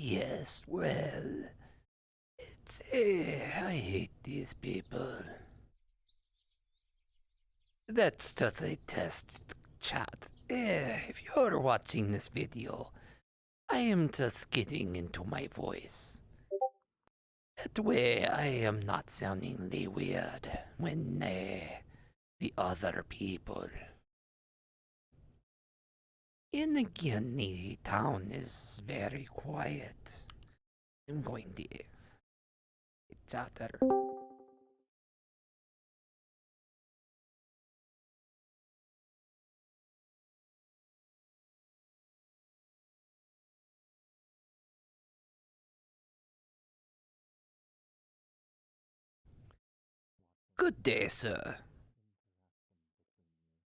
Yes, well, I hate these people. That's just a test chat. If you're watching this video, I am just getting into my voice. That way I am not sounding weird when the other people. And again, the town is very quiet. I'm going to chatter. Good day, sir.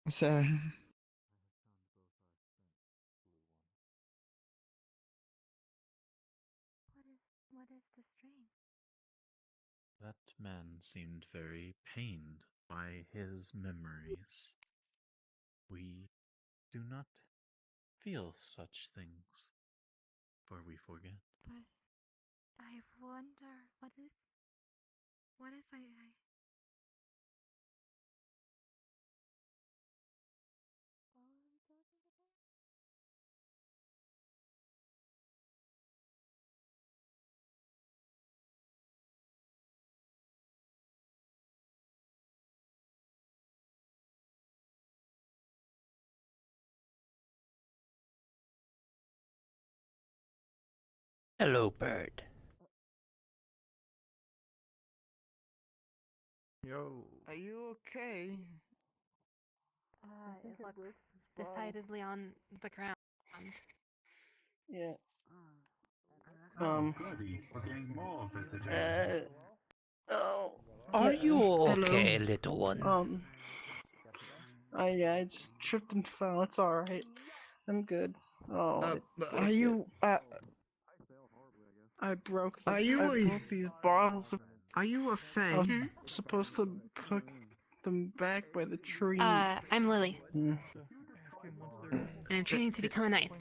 So, What is the strain? That man seemed very pained by his memories. We do not feel such things, for we forget. But I wonder, what if I Hello, bird. Yo. are you okay? it looks decidedly on the ground. Yeah. Bloody fucking more visitors. Oh. Are yeah, you okay, hello. little one? I just tripped and fell. It's alright. I'm good. Oh, I broke Are you, I broke are you a- broke these bottles. are you a fae? I'm supposed to put them back by the tree. I'm Lily, Mm. and I'm training to become a knight.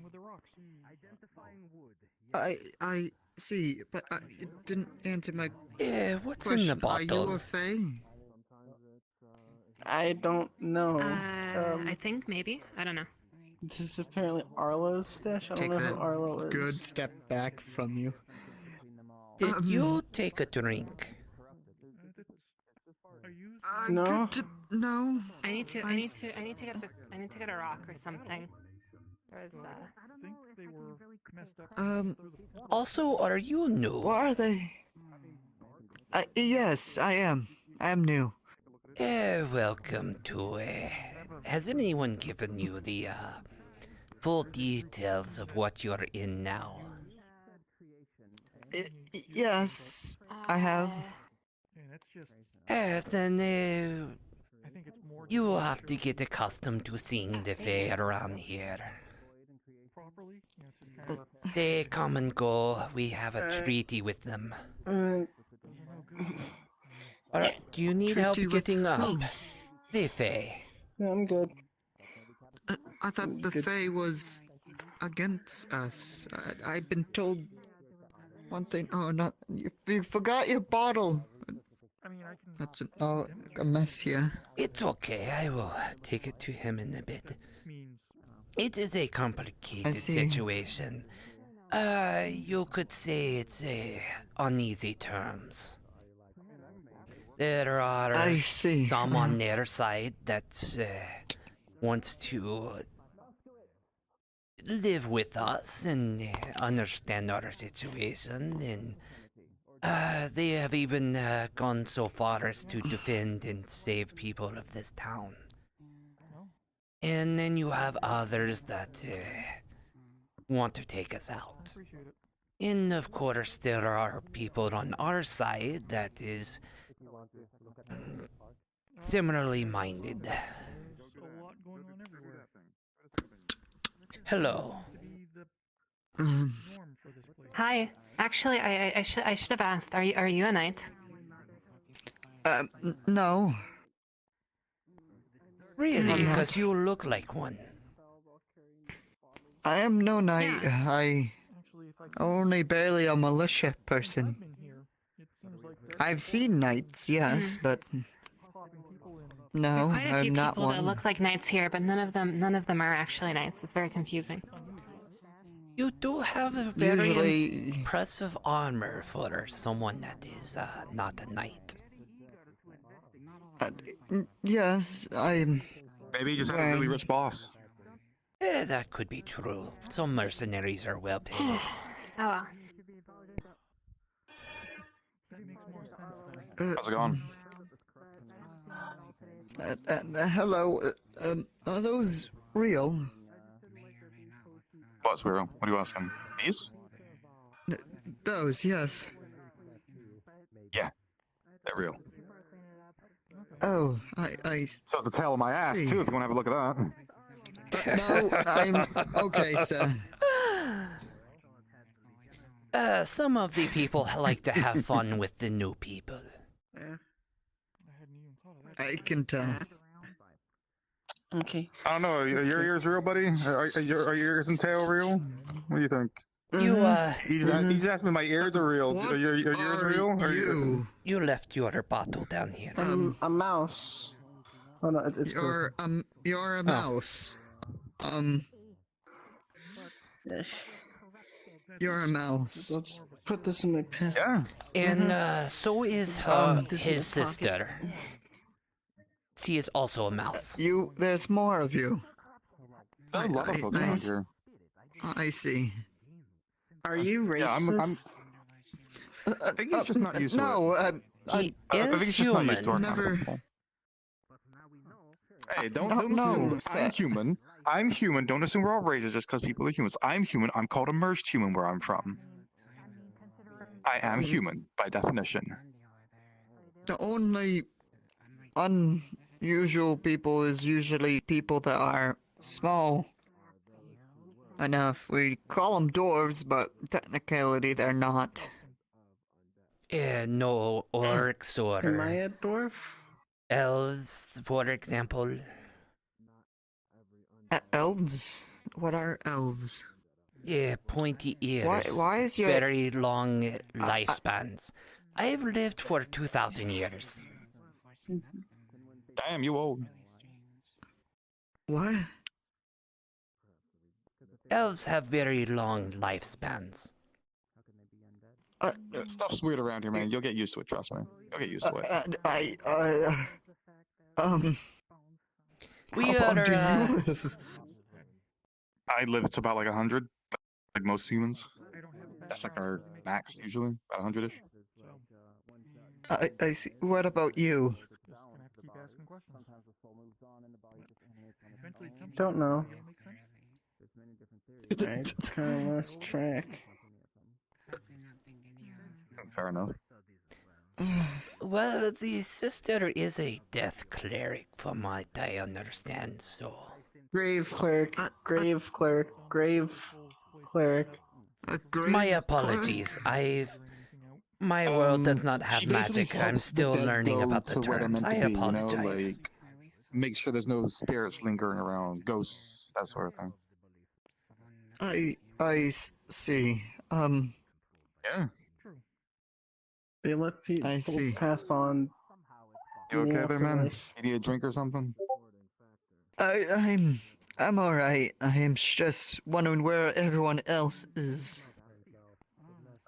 I see, but you didn't answer my What's question. in the Are you bottle? a fae? I don't know. I think maybe. I don't know. This is apparently Arlo's stash. I don't Takes know a who Arlo is. good step back from you. Did you take a drink? No. Good to know. I need to get this. I need to get a rock or something. There's Also, are you new? What are they? Yes, I am. I am new. Welcome to, has anyone given you the, full details of what you're in now? Yes, I have. Then, you will have to get accustomed to seeing the fae around here. They come and go. We have a treaty with them. Do you need help Treaty with getting up? who? The fae. I'm good. I thought the Good. fae was against us. I've been told one thing. Oh, not you forgot your bottle. That's a mess here. It's okay. I will take it to him in a bit. It is a complicated see. situation. You could say it's uneasy terms. There are I see. some on their side that wants to live with us and understand our situation, and they have even gone so far as to defend and save people of this town. And then you have others that want to take us out. And of course, there are people on our side that is similarly minded. Hello. Hi. Actually, I should have asked. Are you a knight? No. Really? I'm not. Because you look like one. I am no knight. Yeah. only barely a militia person. I've seen knights, yes, but There no, are quite a few I'm not people that one. look like knights here, but none of them are actually knights. It's very confusing. You do have a very Usually, impressive armor for someone that is not a knight. uh, yes, I'm. Maybe you just had a really wearing- rich boss. That could be true. Some mercenaries are well paid. Oh well. How's it going? Hello, are those real? What's real? What are you asking? These? Those, yes. Yeah, they're real. Oh, I So it's the tail of my ass, See. too, if you want to have a look at that. no, I'm okay, sir. Some of the people like to have fun with the new people. I can tell. Okay. I don't know, are your ears real, buddy? Are your ears and tail real? What do you think? You, He just asked me my ears are real. What Are your ears real? Or you? left your bottle down here. A mouse. Oh no, it's You're a mouse. You're a mouse. Let's put this in my pen. Yeah. And so is This his is a pocket. sister. She is also a mouse. There's more of you. There's a lot of folks around I- here. I see. Are you racist? Yeah, I think he's just not used to it. No, He I think is he's just not used to our human. Never- kind of people. Hey, don't No, assume sir. I'm human. I'm human. Don't assume we're all racist just because people are humans. I'm human. I'm called a merged human where I'm from. I am human by definition. the only unusual people is usually people that are small enough. We call them dwarves, but technically they're not. No orcs Am I or a dwarf? elves, for example. Elves? What are elves? Yeah, pointy ears. Why is your very long lifespans? I've lived for 2,000 years. Damn, you old. what? Elves have very long lifespans. Stuff's weird around here, man. You'll get used to it. Trust me. You'll get used to it. We how long do are, you live? I live to about like 100, like most humans. That's like our max usually, about 100ish. I see. What about you? Don't know. I kind of lost track. Fair enough. well, the sister is a death cleric, from what I understand, so... Grave cleric. Grave cleric. Grave cleric. A grave My apologies, My world does not have She basically magic. I'm helps the still dead learning go about the to where they're terms. meant I to be, apologize. like, make sure there's no spirits lingering around, ghosts, that sort of thing. see. Yeah. They let people I see. pass on. You in the okay there, man? afterlife. You need a drink or something? I'm alright. I'm just wondering where everyone else is.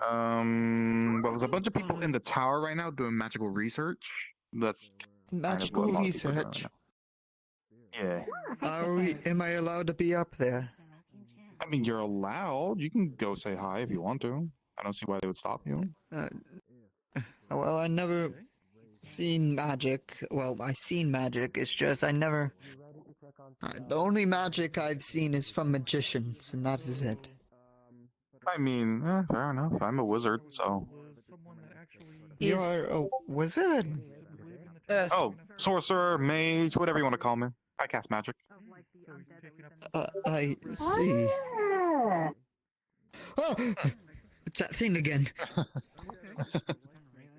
Well, there's a bunch of people in the tower right now doing magical research. That's kind of what a Magical lot of people are doing research. right now. Yeah. Am I allowed to be up there? I mean, you're allowed. You can go say hi if you want to. I don't see why they would stop you. Well, I never seen magic. Well, I seen magic. It's just I never. The only magic I've seen is from magicians, and that is it. I mean, fair enough. I'm a wizard, so. You are a wizard. Oh, sorcerer, mage, whatever you want to call me. I cast magic. I see. Oh, it's that thing again.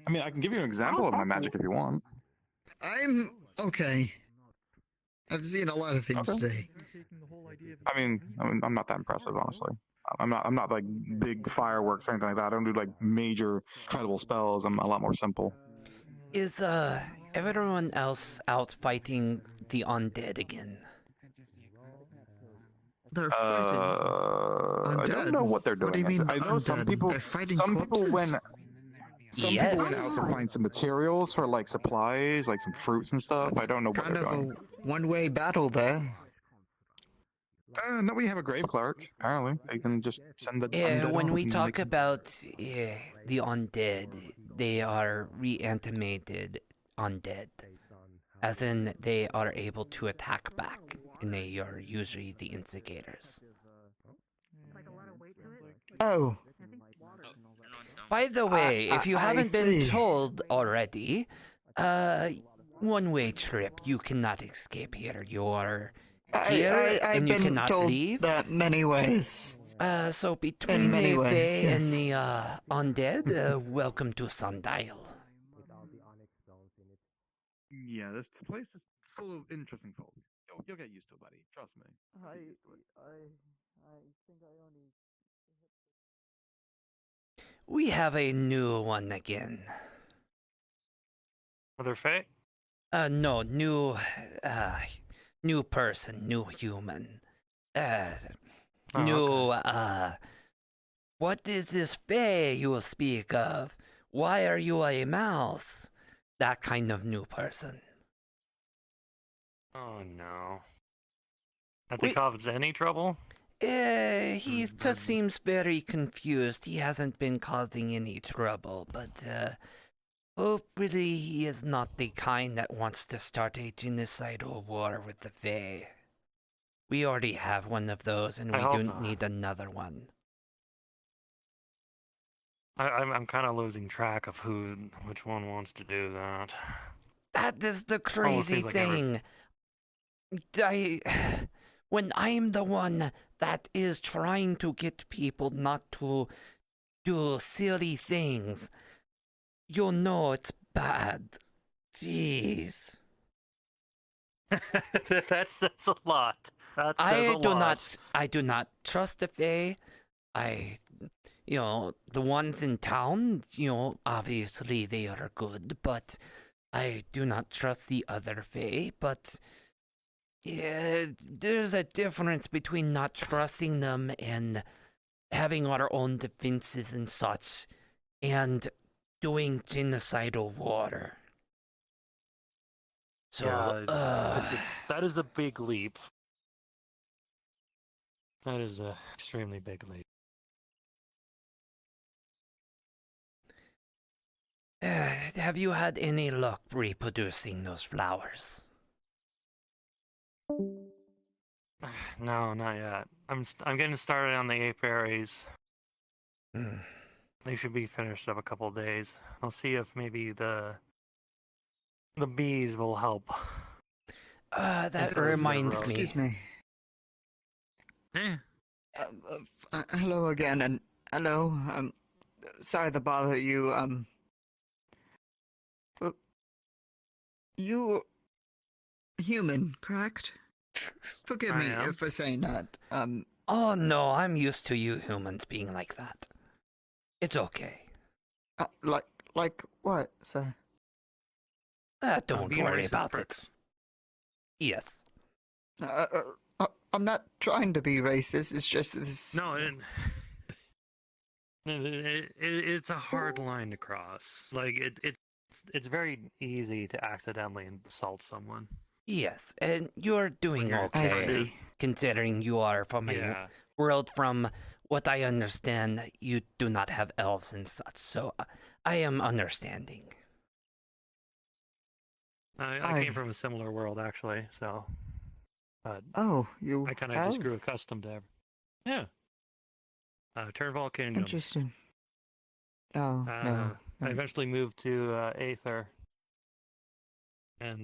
I mean, I can give you an example of my magic if you want. I'm okay. I've seen a lot of things Okay. today. I mean, I'm not that impressive, honestly. I'm not like big fireworks or anything like that. I don't do like major credible spells. I'm a lot more simple. Is everyone else out fighting the undead again? They're fighting I don't know undead. what they're doing. What do you mean I know some undead? people. They're fighting Some corpses? people went. Some people went Yes. out to find some materials for like supplies, like some fruits and stuff. I don't know what kind they're of doing. a one-way battle there. No, we have a grave clerk. Apparently, they can just send the undead When out we and they talk can- about the undead, they are reanimated undead. As in, they are able to attack back, and they are usually the instigators. Oh, By the way, if you I haven't been see. told already, one-way trip. You cannot escape here. You are here, I've and you been cannot told leave. that many ways. So between many the ways, Fae yes. and the undead, welcome to Sundial. Yeah, this place is full of interesting folk. You'll get used to it, buddy. Trust me. I think I only. We have a new one again. Other Fae? No, new person, new human. New, what is this Fae you will speak of? Why are you a mouse? That kind of new person. Oh no. Have they caused any trouble? He just seems very confused. He hasn't been causing any trouble, but, hopefully he is not the kind that wants to start a genocidal war with the Fae. We already have one of those, and I we hope don't not. need another one. I'm kind of losing track of which one wants to do that. That is the Almost crazy seems like every- thing. When I'm the one that is trying to get people not to do silly things, you'll know it's bad. Jeez. That says a lot. That says a lot. I do not trust the Fae. The ones in town, obviously they are good, but I do not trust the other Fae. But yeah, there's a difference between not trusting them and having our own defenses and such, and doing genocidal war. So, Yeah, that is a big leap. That is a extremely big leap. have you had any luck reproducing those flowers? No, not yet. I'm getting started on the apiaries. Hmm. They should be finished up a couple of days. I'll see if maybe the bees will help. That Encourage reminds their me. Excuse me. Eh, Hello again, and hello. Sorry to bother you. You human, correct? Forgive I me am. for saying that. Oh no, I'm used to you humans being like that. It's okay. Like what, sir? Don't Being worry racist about pricks. it. Yes. I'm not trying to be racist. It's just this. No, it's a hard line to cross. Like it's very easy to accidentally insult someone. Yes, and you're doing you're- I okay, see. considering you are from a Yeah. world from what I understand, you do not have elves and such, so I am understanding. I came from a similar world actually, so Oh, you I kind of have? just grew accustomed to it. Yeah. Turnval Kingdoms. Interesting. Oh, no. I eventually moved to Aether, and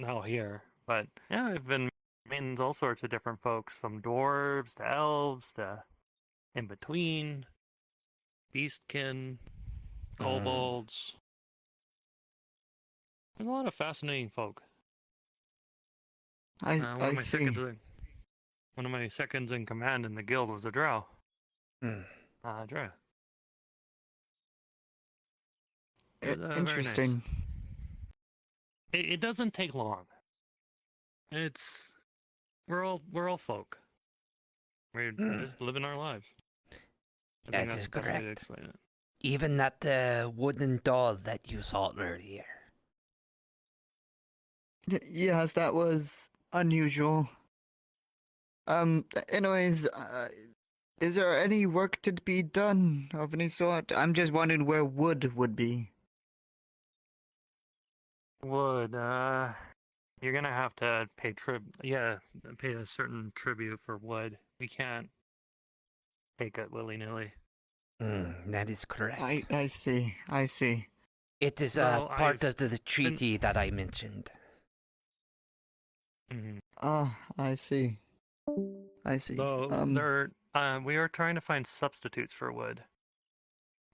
now here. But yeah, I've been meeting all sorts of different folks, from dwarves to elves to in between, beastkin, kobolds. There's a lot of fascinating folk. I What am I sick see. of doing? one of my seconds in command in the guild was a drow. Hmm. Drow. It was, very nice. Interesting. It doesn't take long. We're all folk. We're just living our lives. I think That that's is the best way to correct. explain it. Even that wooden doll that you saw earlier. Yes, that was unusual. Anyways, is there any work to be done of any sort? I'm just wondering where wood would be. Wood, you're gonna have to pay pay a certain tribute for wood. We can't take it willy-nilly. That is correct. I see. It is Well, part I've of the treaty that I mentioned. I see. Though we are trying to find substitutes for wood.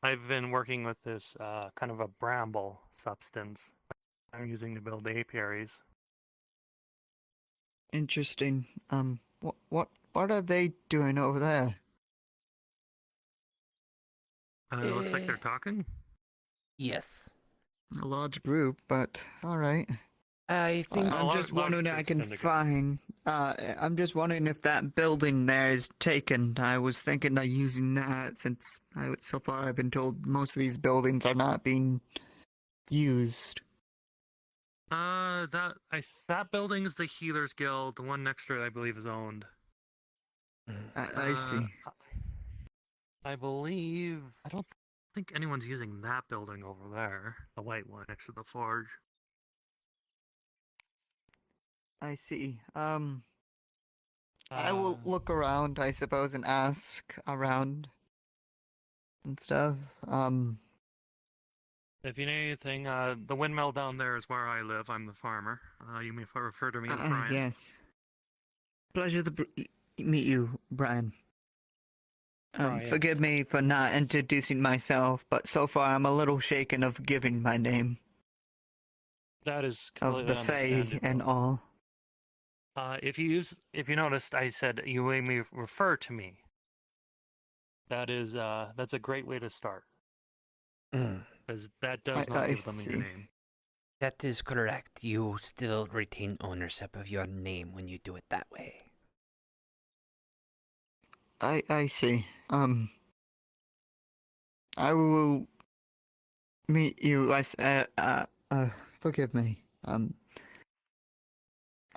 I've been working with this kind of a bramble substance I'm using to build apiaries. Interesting. What are they doing over there? It looks like they're talking. Yes. A large group, but all right. I think I'm just wondering I can find. I'm just wondering if that building there is taken. I was thinking of using that since so far I've been told most of these buildings are not being used. That building is the Healers Guild. The one next to it, I believe, is owned. I see. I don't think anyone's using that building over there. The white one next to the forge. I see. I will look around, I suppose, and ask around and stuff. If you need anything, the windmill down there is where I live. I'm the farmer. You may refer to me as Bryant. Yes. Pleasure to meet you, Brian. Bryant. Forgive me for not introducing myself, but so far I'm a little shaken of giving my name. That is Of the Fae and all. If you noticed, I said you may refer to me. That's a great way to start. Because that does not give them your name. That is correct. You still retain ownership of your name when you do it that way. I see. I will meet you. Forgive me.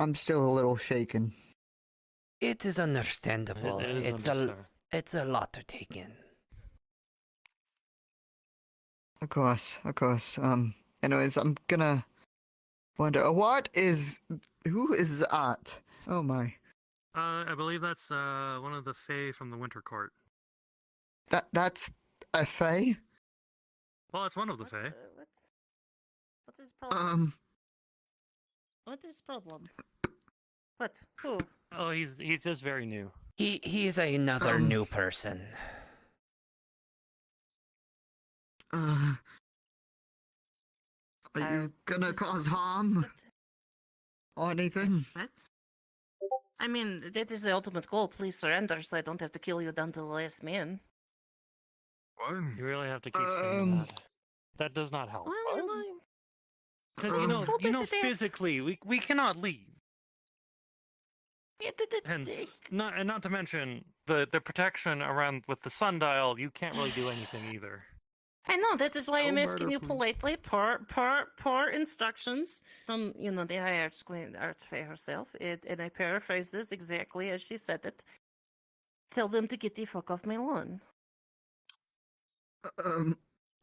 I'm still a little shaken. It is understandable. It's a lot to take in. Of course. Anyways, I'm gonna wonder who is that? Oh my. I believe that's one of the Fae from the Winter Court. That's a Fae? Well, it's one of the Fae. What is problem? What is problem? What? Who? Oh, he's just very new. He's another new person. Are you gonna cause harm? Or anything? What? I mean, that is the ultimate goal. Please surrender so I don't have to kill you down to the last man. What? You really have to keep saying that. That does not help. Because you know, physically, we cannot leave. Hence, not to mention the protection around with the Sundial. You can't really do anything either. I know, that is why I'm asking you please. politely, per instructions from, the High Archfey herself, and I paraphrase this exactly as she said it. Tell them to get the fuck off my lawn.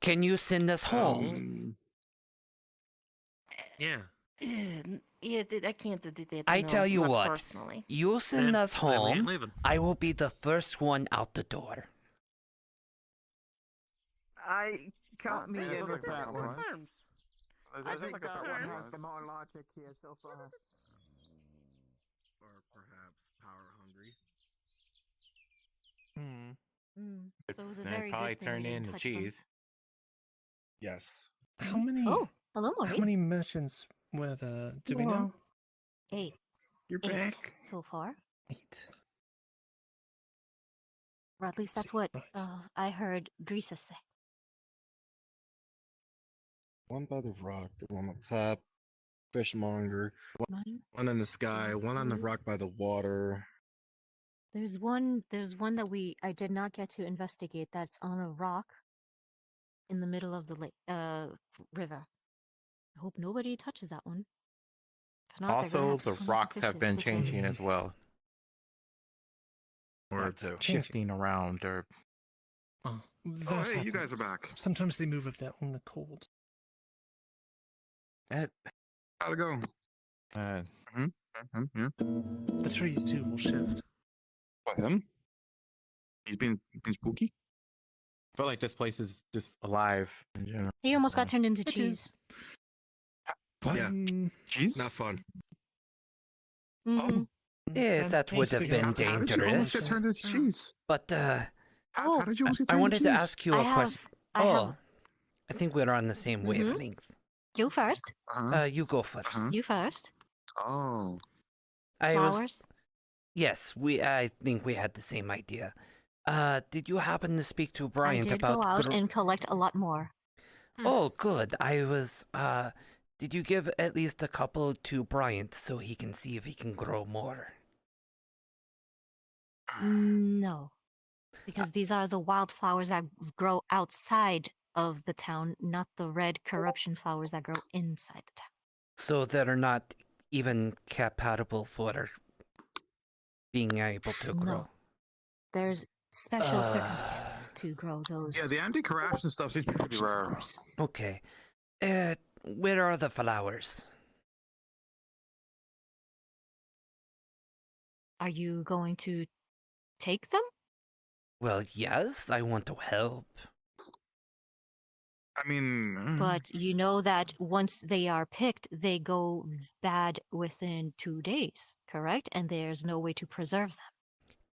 Can you send us home? Yeah. Yeah, I can't do that. I tell you not what, personally. you send us Then we ain't home, leaving. I will be the first one out the door. I count me in with that one. Terms. I think that one Sure. has the more logic here so far. Or perhaps power hungry. So it was a Then very probably good thing turn we didn't into touch them. cheese. Yes. How many? Oh, hello, Moyi. How many merchants were there? Do we know? 8. You're 8 back. so far. 8. Or at least that's what Right. I heard Grisa say. One by the rock, the one on top, fishmonger. Mine? One in the sky, one on the rock by the water. There's one that I did not get to investigate that's on a rock in the middle of the river. I hope nobody touches that one. If not, they're gonna Also, have to the swim with rocks the have fishes, been which I changing hate. as well. Or shifting around, or Oh, Oh, that hey, you guys are happens. back. Sometimes they move of their own accord. that. How'd it go? Uh, Yeah. The trees too will shift. By him? He's been spooky? I feel like this place is just alive in general. He almost got turned into It cheese. What? Yeah. Cheese? Not fun. Mm-hmm. Yeah, that would have been How did you almost get dangerous. turned into cheese? But How did you almost get I turned wanted into to cheese? ask you a question. I think we're on the same wavelength. You first. You go first. You first. Oh. Flowers. Yes, I think we had the same idea. Did you happen to speak to Bryant I did about? go out and collect a lot more. Oh, good. Did you give at least a couple to Bryant so he can see if he can grow more? No, because these are the wildflowers that grow outside of the town, not the red corruption flowers that grow inside the town. So that are not even compatible for being able to grow. No. There's special circumstances to grow those. Yeah, the anti-corruption stuff seems to be pretty rare. flowers. Okay. Where are the flowers? Are you going to take them? Well, yes, I want to help. I mean... But you know that once they are picked, they go bad within 2 days, correct? And there's no way to preserve them.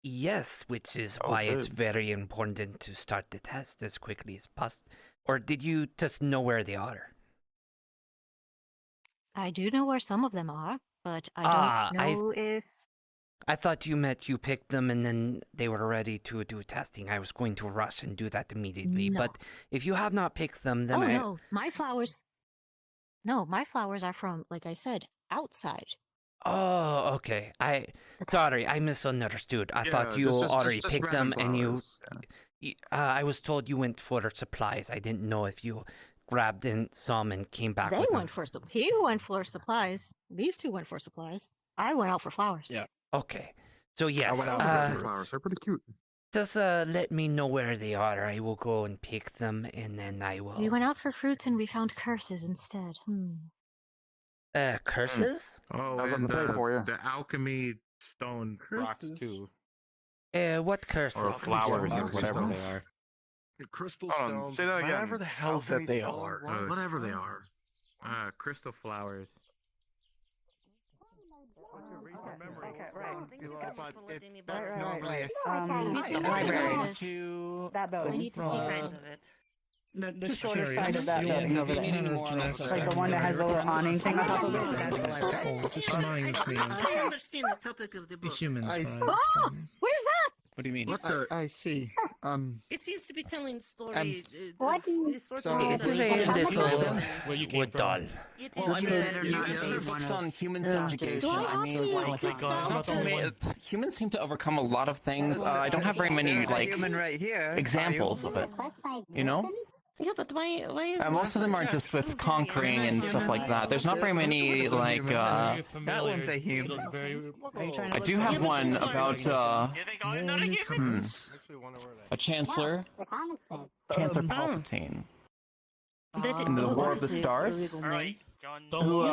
Yes, which is Oh, why it's good. very important to start the test as quickly as possible. Or did you just know where they are? I do know where some of them are, but I don't know if... I thought you meant you picked them and then they were ready to do testing. I was going to rush and do that immediately. No. But if you have not picked them, then no, my flowers... No, my flowers are from, like I said, outside. Oh, okay. Sorry, I misunderstood. I thought you just already picked them random and flowers, I was told you went for supplies. I didn't know if you grabbed in some and came back They with went for... He went for supplies. These two went for supplies. I went out for flowers. Yeah. Okay. So yes, I went out for flowers. They're pretty cute. just let me know where they are. I will go and pick them, and then I will... We went out for fruits and we found curses instead. Curses? Oh, I was and on the plate for you. the alchemy stone rocks Curses. too. What curses? or flowers, or Flowers. whatever they Stones. are. Crystal Hold on, stones, say that again. whatever the hell Alchemy that they stone, are. what? Whatever they are. Crystal flowers. That's not really library. To that I building. need to speak kind of of it. The Just shorter curious. side of that Yeah, building if over you need there. any more on that Like the one that has the little awning thing on top of it. That's the library. Oh, just reminds me of I understand the topic of the the book. humans. I- rise Oh! from- What is that? What do you mean? What's the? I see. It seems to be telling stories. What? Sorry. It is a little Where you came wood from. doll. Well, I mean, better you not guys be are one focused of- on human Yeah. subjugation. Do I I have mean, to like, just God, bow not to- the only one. humans seem to overcome a lot of things. I don't have very many like human right here. examples of it. You know, Yeah, but why is most of them are just with conquering and stuff like that. There's not very many like. Very That one's a familiar. human. It looks very- I do have one about Newcomers. a chancellor, Chancellor Palpatine, in the War of the Stars, Don't who worry,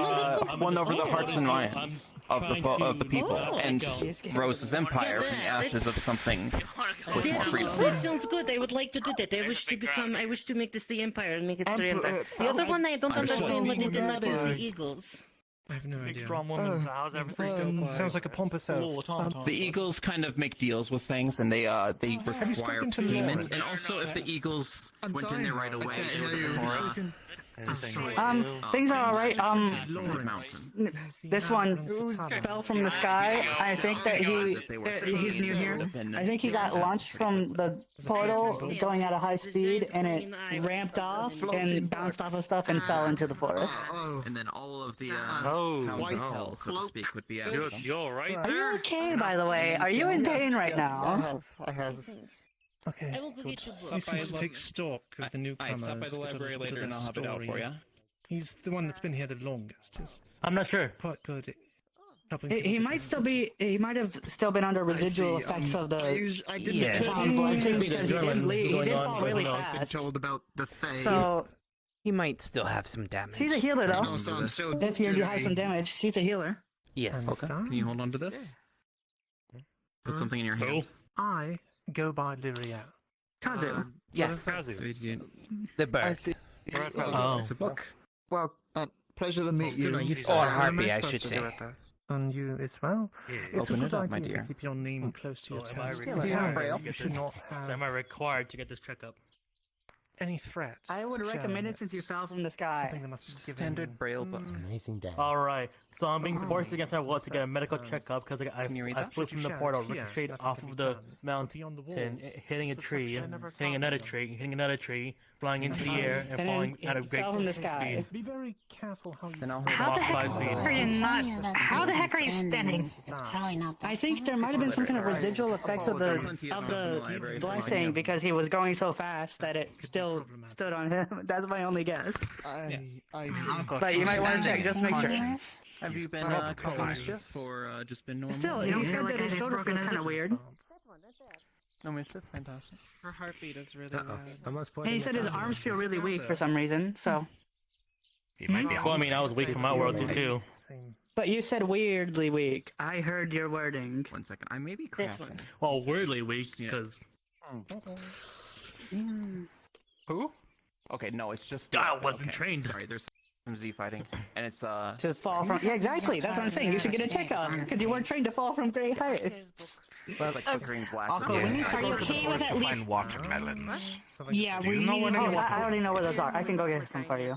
I'm won a over the disciple. hearts and I'm minds of trying the to people let and go. rose his empire from the ashes of something with more freedom. That sounds good. I would like to do that. I wish to make this the empire and make it the empire. The other one I don't understand what it is the Eagles. I have no Big idea. strong woman. How's everything? Sounds like a pompous Little elf. automaton. The Eagles kind of make deals with things, and they require spoken to payment. Lauren? And also, if the Eagles went in there right away, I can't they hear would've you. been Anything Things are all right. Mountain. This one fell from the sky. I think that he's new here. I think he got launched from the portal going at a high speed, and it ramped off and bounced off of stuff and fell into the forest. And then all of the White hell, so to speak, would be after them. You alright Are you okay, by the way? Are you in pain right now? I have. Okay. I will go get you So he seems to take stock of the newcomers. Stop by the get a library little bit later of and their I'll have it out for story. you. He's the one that's been here the longest. He's I'm not sure. quite good at helping He people might get still be. He might have still been under residual effects of the. I didn't Yes. blessing because he did Germans leave. He going did on fall with really those. been fast. told about the Fae. So He might still have some damage. she's a healer, And though. also, I'm so If you have jittery. some damage, she's a healer. Yes. Okay. Can you hold on to this? Put something in your hand. I go by Lyria. Kazu. Yes. You- The I bird. see. Oh. It's a book. Well, pleasure to meet you. Or harpy, I should say. And you as well. It's Open a it good up, my idea dear. to keep your name close to your Am I chest. required You should not have Am I required to get this checkup? any threat. I would recommend it since you fell from the sky. Something that must be given. Standard Braille book. Amazing dance. Alright, so I'm being forced against my will to get a medical checkup because Can you read I that? flew from the portal, ricocheted off of the mountain, hitting a tree, hitting another tree, hitting another tree, flying into the air, and And falling then at a it great fell from the sky. speed. Be very careful how you. Then I'll How the heck Off 5 feet. are you not? How the heck are you standing? It's probably not that I think there might have been some kind of residual effects of the blessing because he was going so fast that it still stood on him. That's my only guess. I But you might want to check just to make sure. Have you been causing mischief or just been normal? Still, he said that his shoulder feels kind of weird. No mischief? Fantastic. Her heartbeat is really loud. And he said his arms feel really weak for some reason, so. Well, I mean, I was weak from my world too. But you said weirdly weak. I heard your wording. 1 second. I may be crashing. Well, weirdly weak because. Who? Okay, no, it's just. I wasn't okay. trained. Sorry, there's some Z fighting, and it's To fall from. Yeah, exactly. That's what I'm saying. You should get a checkup because you weren't trained to fall from great heights. it's like flickering black. Are you okay with at least watermelons? Yeah, we need Oh, I already know where those are. I can go get some for you.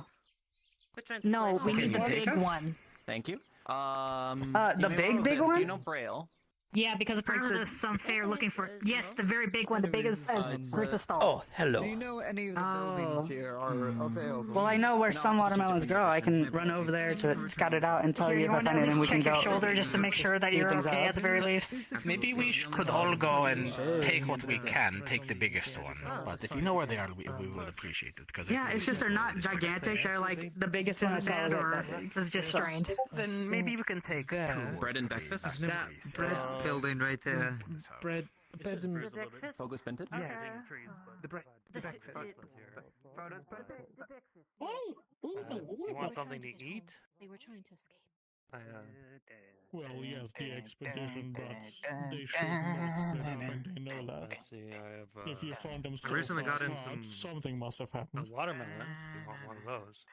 No, we Okay, need the you take big us? one. Thank you. The you may big want to- big Do one? you know Braille? Yeah, because apparently there's some fair looking for. Yes, the very big one, the biggest where's the stall? Oh, hello. Do you know any of the buildings here are available? Well, I know where some watermelons grow. I can run over there to scout it out and tell you if I want to find at it, and least we can check your go. shoulder just to make sure that you're things okay out. at the very least. Maybe we could all go and take what we can, take the biggest one. But if you know where they are, we will appreciate it. Because Yeah, it's just they're not gigantic. They're like the biggest one I saw was or that big. was it just strained? then maybe we can take two. Bread and breakfast? That bread building right there. Bread and Focus Benton? yes. The bread. You want something to eat? They were trying to escape. Well, yes, the expedition, but they should not split up and they know that. Let's see, I have. If you found them so I recently got in far, some something must have a happened. watermelon. You want one of those?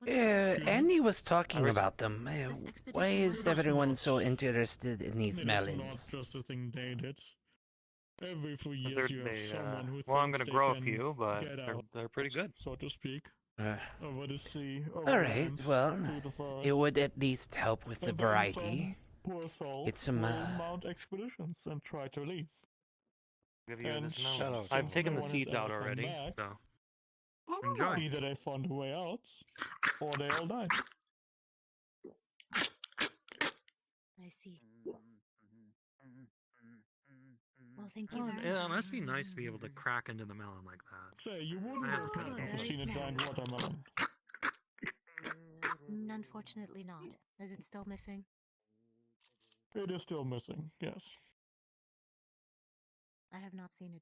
Andy was talking about them. Why is everyone so interested in these It is melons? not just a thing they did. Every few years They're- you have they, someone who well, I'm thinks gonna they grow a can few, but get they're, out, they're pretty good. so to speak, over the sea, over All the right, lands, well, through the forest. it would at least help with the And then variety. some poor soul Get some, will mount expeditions and try to leave. Give you And this melon. since I've taken no the one has seeds ever out come already, back, so enjoy. Either they found a way out, or they all died. I see. Well, thank you very much. Yeah, it must be nice to be able to crack into the melon like that. Say, you wouldn't I have have kind of never seen a giant watermelon. Unfortunately not. Is it still missing? It is still missing, yes. I have not seen it.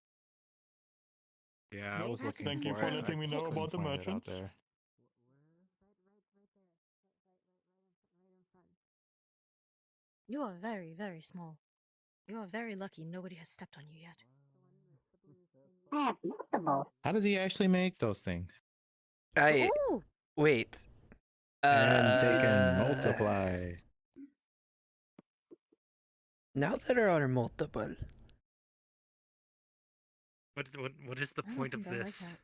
Yeah, I was looking Thank you for for it. letting me know couldn't about the find it out merchants. there. You are very, very small. You are very lucky nobody has stepped on you yet. How does he actually make those things? Ooh! Wait. And they can multiply. Now there are multiple. What is the I don't point of think I like this? that.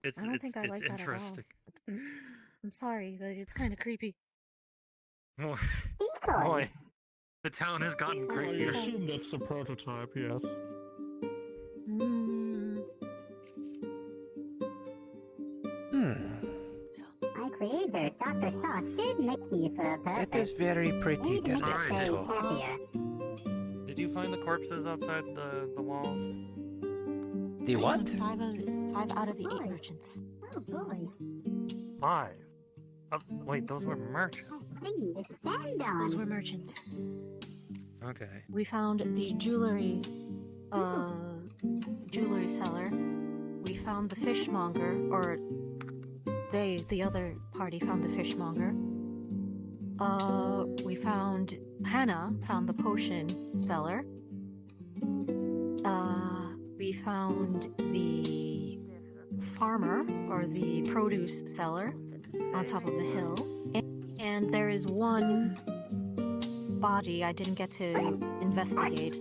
It's I don't think I it's like that at all. interesting. I'm sorry, but it's kind of creepy. Boy, the town has gotten I creepier. assume that's the prototype, yes. My creator, Dr. Sauce, did make me for a purpose. That is very pretty, Maybe make us Delisto. happier. Did you find the corpses outside the walls? The what? Five out of the 8 merchants. Oh boy. 5. Oh, wait, those were merchants. Thing to stand on. Those were merchants. Okay. We found the jewelry seller. We found the fishmonger, or the other party found the fishmonger. Hannah found the potion seller. We found the farmer, or the produce seller, on top of the hill. And there is one body I didn't get to investigate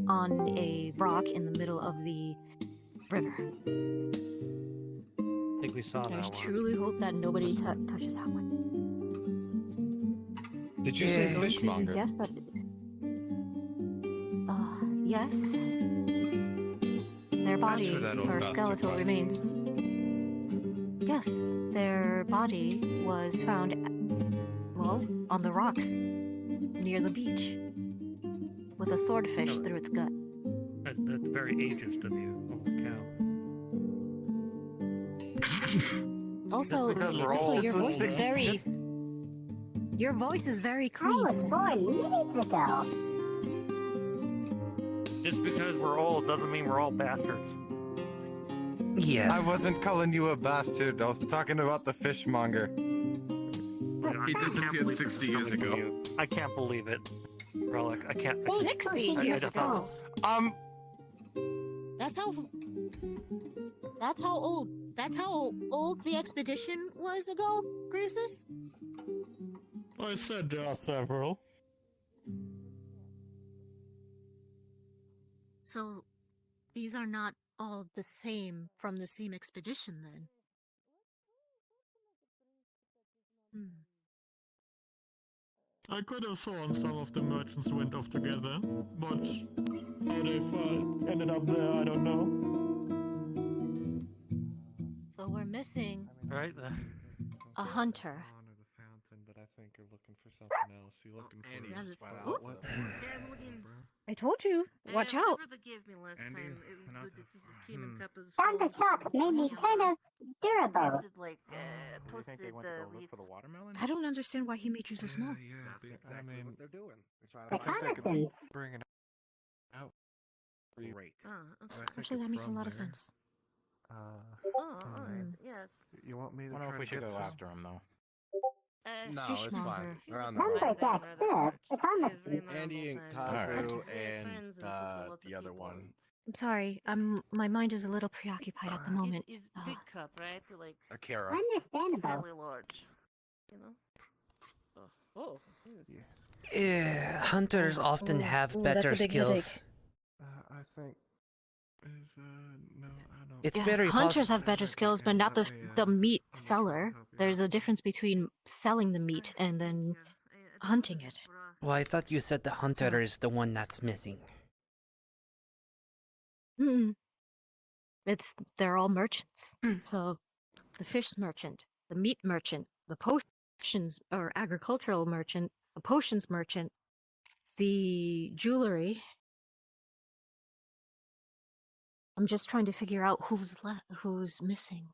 on a rock in the middle of the river. I think we saw I that just one. truly hope that nobody touches that one. Did you say I'm going to fishmonger? guess that. Yes. Their body where that old or bastard skeletal was. remains. Yes, their body was found, well, on the rocks near the beach with a swordfish through its gut. That's very ageist of you. Holy cow. Also, because we're old. your voice is very. Your voice is very clean. I was born minutes ago. Just because we're old doesn't mean we're all bastards. Yes. I wasn't calling you a bastard. I was talking about the fishmonger. He disappeared 60 years ago. I can't believe it. Relic, I can't. 60 years ago. That's how old. That's how old the expedition was ago, Grusus? I said there are several. So, these are not all the same from the same expedition, then? I could have sworn some of the merchants went off together, but how they ended up there, I don't know. So we're missing Right there. a hunter. But I think you're looking for something else. You're looking for. I told you. Watch out. Dr. Sauce made me kind of durable. I don't understand why he made you so small. I mean, what they're doing. Reconnaissance. Bring it out. Great. Actually, that makes a lot of sense. Alright, yes. You want me to I don't know try if we to should get go some? after him though. No, it's fine. Fishmonger. We're on the Lumberjack serve reconnaissance. Andy and Kazu and the other one. I'm sorry. My mind is a little preoccupied at the moment. Is big cup, right? Like Akira. Understandable. fairly large. You know? Hunters often have Ooh, better that's a big skills. I think is no, I don't. It's Yeah, very hunters possible. have better skills, but not the meat seller. There's a difference between selling the meat and then hunting it. Well, I thought you said the hunter is the one that's missing. They're all merchants. So the fish merchant, the meat merchant, the potions or agricultural merchant, the potions merchant, the jewelry. I'm just trying to figure out who's missing.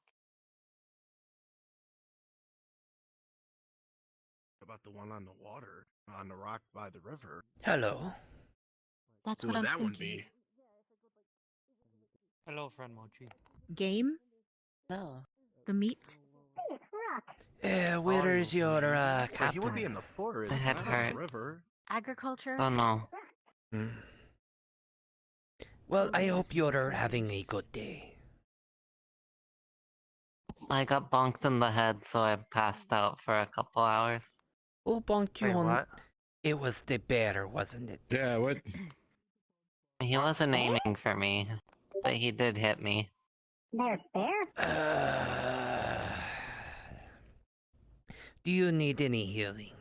About the one on the water, on the rock by the river. Hello. That's Who what would I'm that one thinking. be? Hello, friend Mochi. Game? No. The meat? Where is your Well, captain? he would be in the forest, My head not on hurt. the river. Agriculture? Don't know. Well, I hope you're having a good day. I got bonked in the head, so I passed out for a couple hours. Who bonked you Wait, on? what? It was the bear, wasn't it? Yeah, what? He wasn't aiming for me, but he did hit me. They're bear Do you need any healing?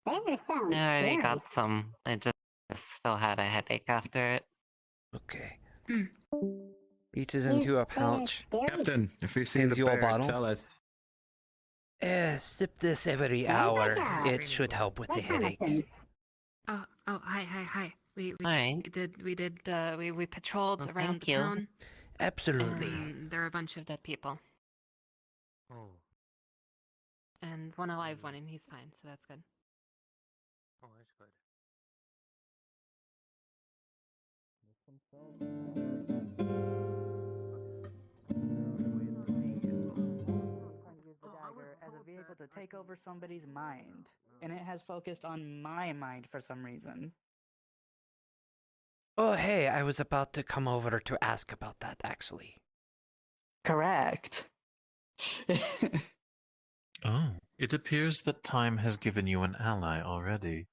There's some I already scary. got some. I just still had a headache after it. Okay. Reaches into a pouch. Captain, if you see hands the you a bear, bottle. tell us. Sip this every Oh my hour. God. It should help with the headache. Oh, hi. We Hi. we patrolled Well, around thank the you. town. Absolutely. There are a bunch of dead people. And one alive one, and he's fine, so that's good. Oh, that's good. The dagger as a vehicle to take over somebody's mind, and it has focused on my mind for some reason. Oh, hey, I was about to come over to ask about that, actually. Correct. Oh, it appears that time has given you an ally already.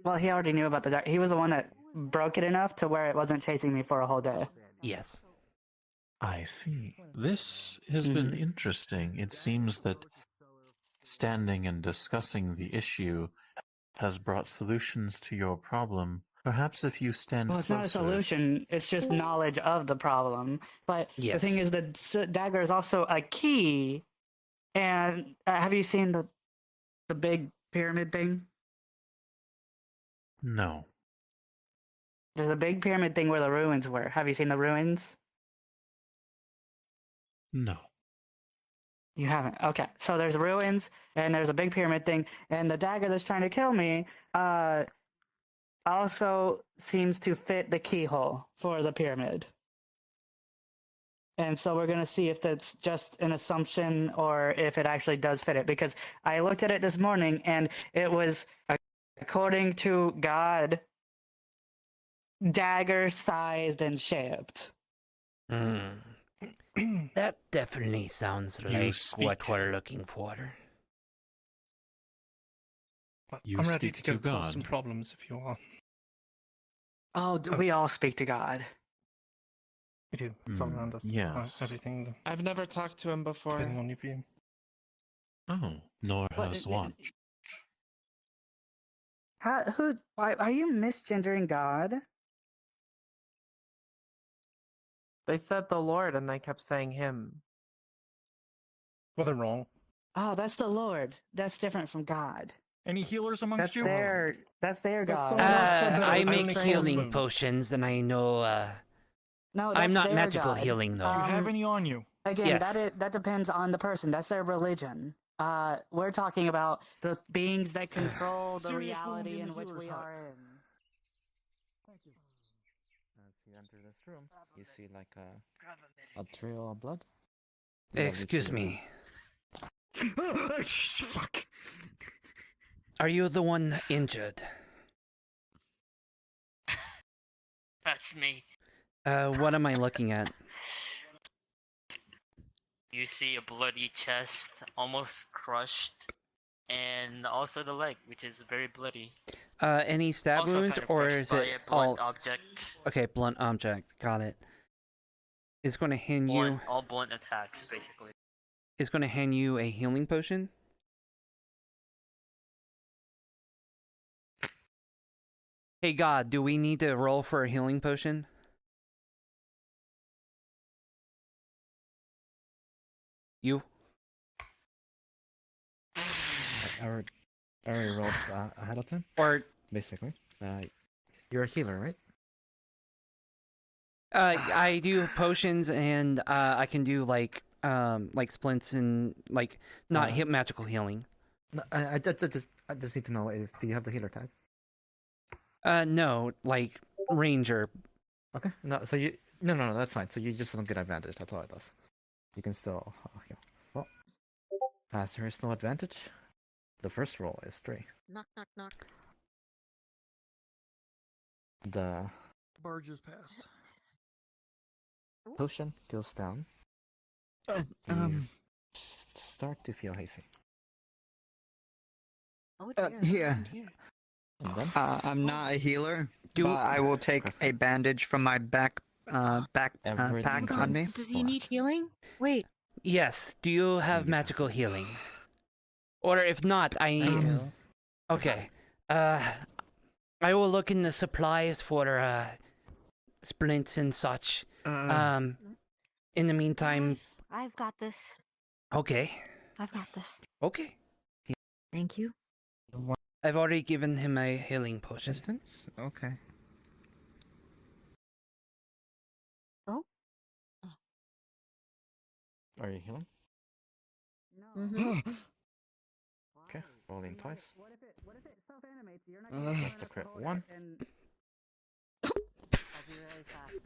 Well, he already knew about the dagger. He was the one that broke it enough to where it wasn't chasing me for a whole day. Yes. I see. This has been interesting. It seems that standing and discussing the issue has brought solutions to your problem. Perhaps if you stand Well, it's not a closer- solution. It's just knowledge of the problem. But the thing is, the dagger is also a key. And have you seen the big pyramid thing? No. There's a big pyramid thing where the ruins were. Have you seen the ruins? No. You haven't. Okay. So there's ruins, and there's a big pyramid thing, and the dagger that's trying to kill me also seems to fit the keyhole for the pyramid. And so we're going to see if that's just an assumption or if it actually does fit it. Because I looked at it this morning, and it was, according to God, dagger-sized and shaped. That definitely sounds You like speak- what we're looking for. You I'm ready speak to go to cause God. some problems if you are. Oh, we all speak to God. We do. It's all around us. yes. Everything. I've never talked to him before. Depending on your view. Oh, nor has Watch. Why are you misgendering God? They said the Lord, and they kept saying him. Well, they're wrong. Oh, that's the Lord. That's different from God. Any healers amongst That's you? that's their God. I make healing potions, and I know. No, I'm that's not their magical God. healing though. Do you have any on you? Again, Yes. that depends on the person. That's their religion. We're talking about the beings that control the Serious wound reality in in the which healer's we hut. are in. As you enter this room, you see like a trail of blood. Excuse me. Fuck. Are you the one injured? That's me. What am I looking at? You see a bloody chest, almost crushed, and also the leg, which is very bloody. Any stab Also wounds, kind of or crushed is by it a blunt all? object. Okay, blunt object. Got it. Is going to hand you. All blunt attacks, basically. Is going to hand you a healing potion. Hey God, do we need to roll for a healing potion? You? I already rolled ahead of time. Or basically, you're a healer, right? I do potions, and I can do like splints and like not magical healing. No, I just need to know if do you have the healer tag? No, like ranger. Okay, no, so you no, that's fine. So you just don't get advantage. That's all it does. You can still heal. Well, as there is no advantage, the first roll is 3. Knock, knock, knock. The Barge is passed. potion goes down. Start to feel hazy. Oh, Here. And then I'm not a healer, Do- but I will take a bandage from my back pack on me. Does he need healing? Wait. Yes. Do you have magical healing? Or if not, okay. I will look in the supplies for splints and such. In the meantime. I've got this. Okay. I've got this. Okay. Thank you. I've already given him a healing potion. Okay. Oh. Are you healing? Mm-hmm. Okay, rolling twice. What if it self-animates? You're not That's a crit 1.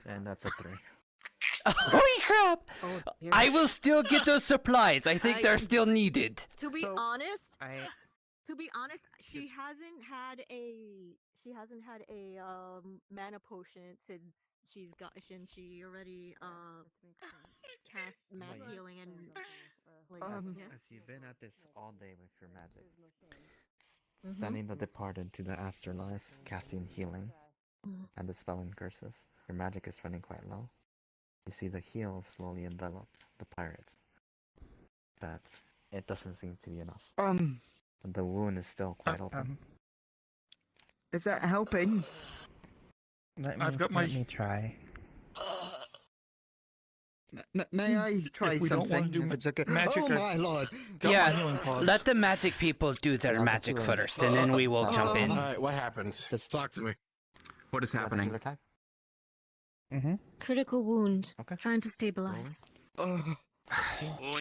And that's a 3. Holy crap! I will still get those supplies. I think they're still needed. To be honest, she hasn't had a mana potion since she already cast mass healing and As you've been at this all day with your magic, sending the departed to the afterlife, casting healing, and dispelling curses, your magic is running quite low. You see the heal slowly envelop the pirates, but it doesn't seem to be enough. The wound is still quite open. Is that helping? Let me try. May I try If we don't something? want to do if it's okay. magic, Oh my lord! Yeah, let the magic people do their magic first, and then we will jump in. Alright, what happens? Just talk to me. What is happening? critical wound. Trying to stabilize. Wound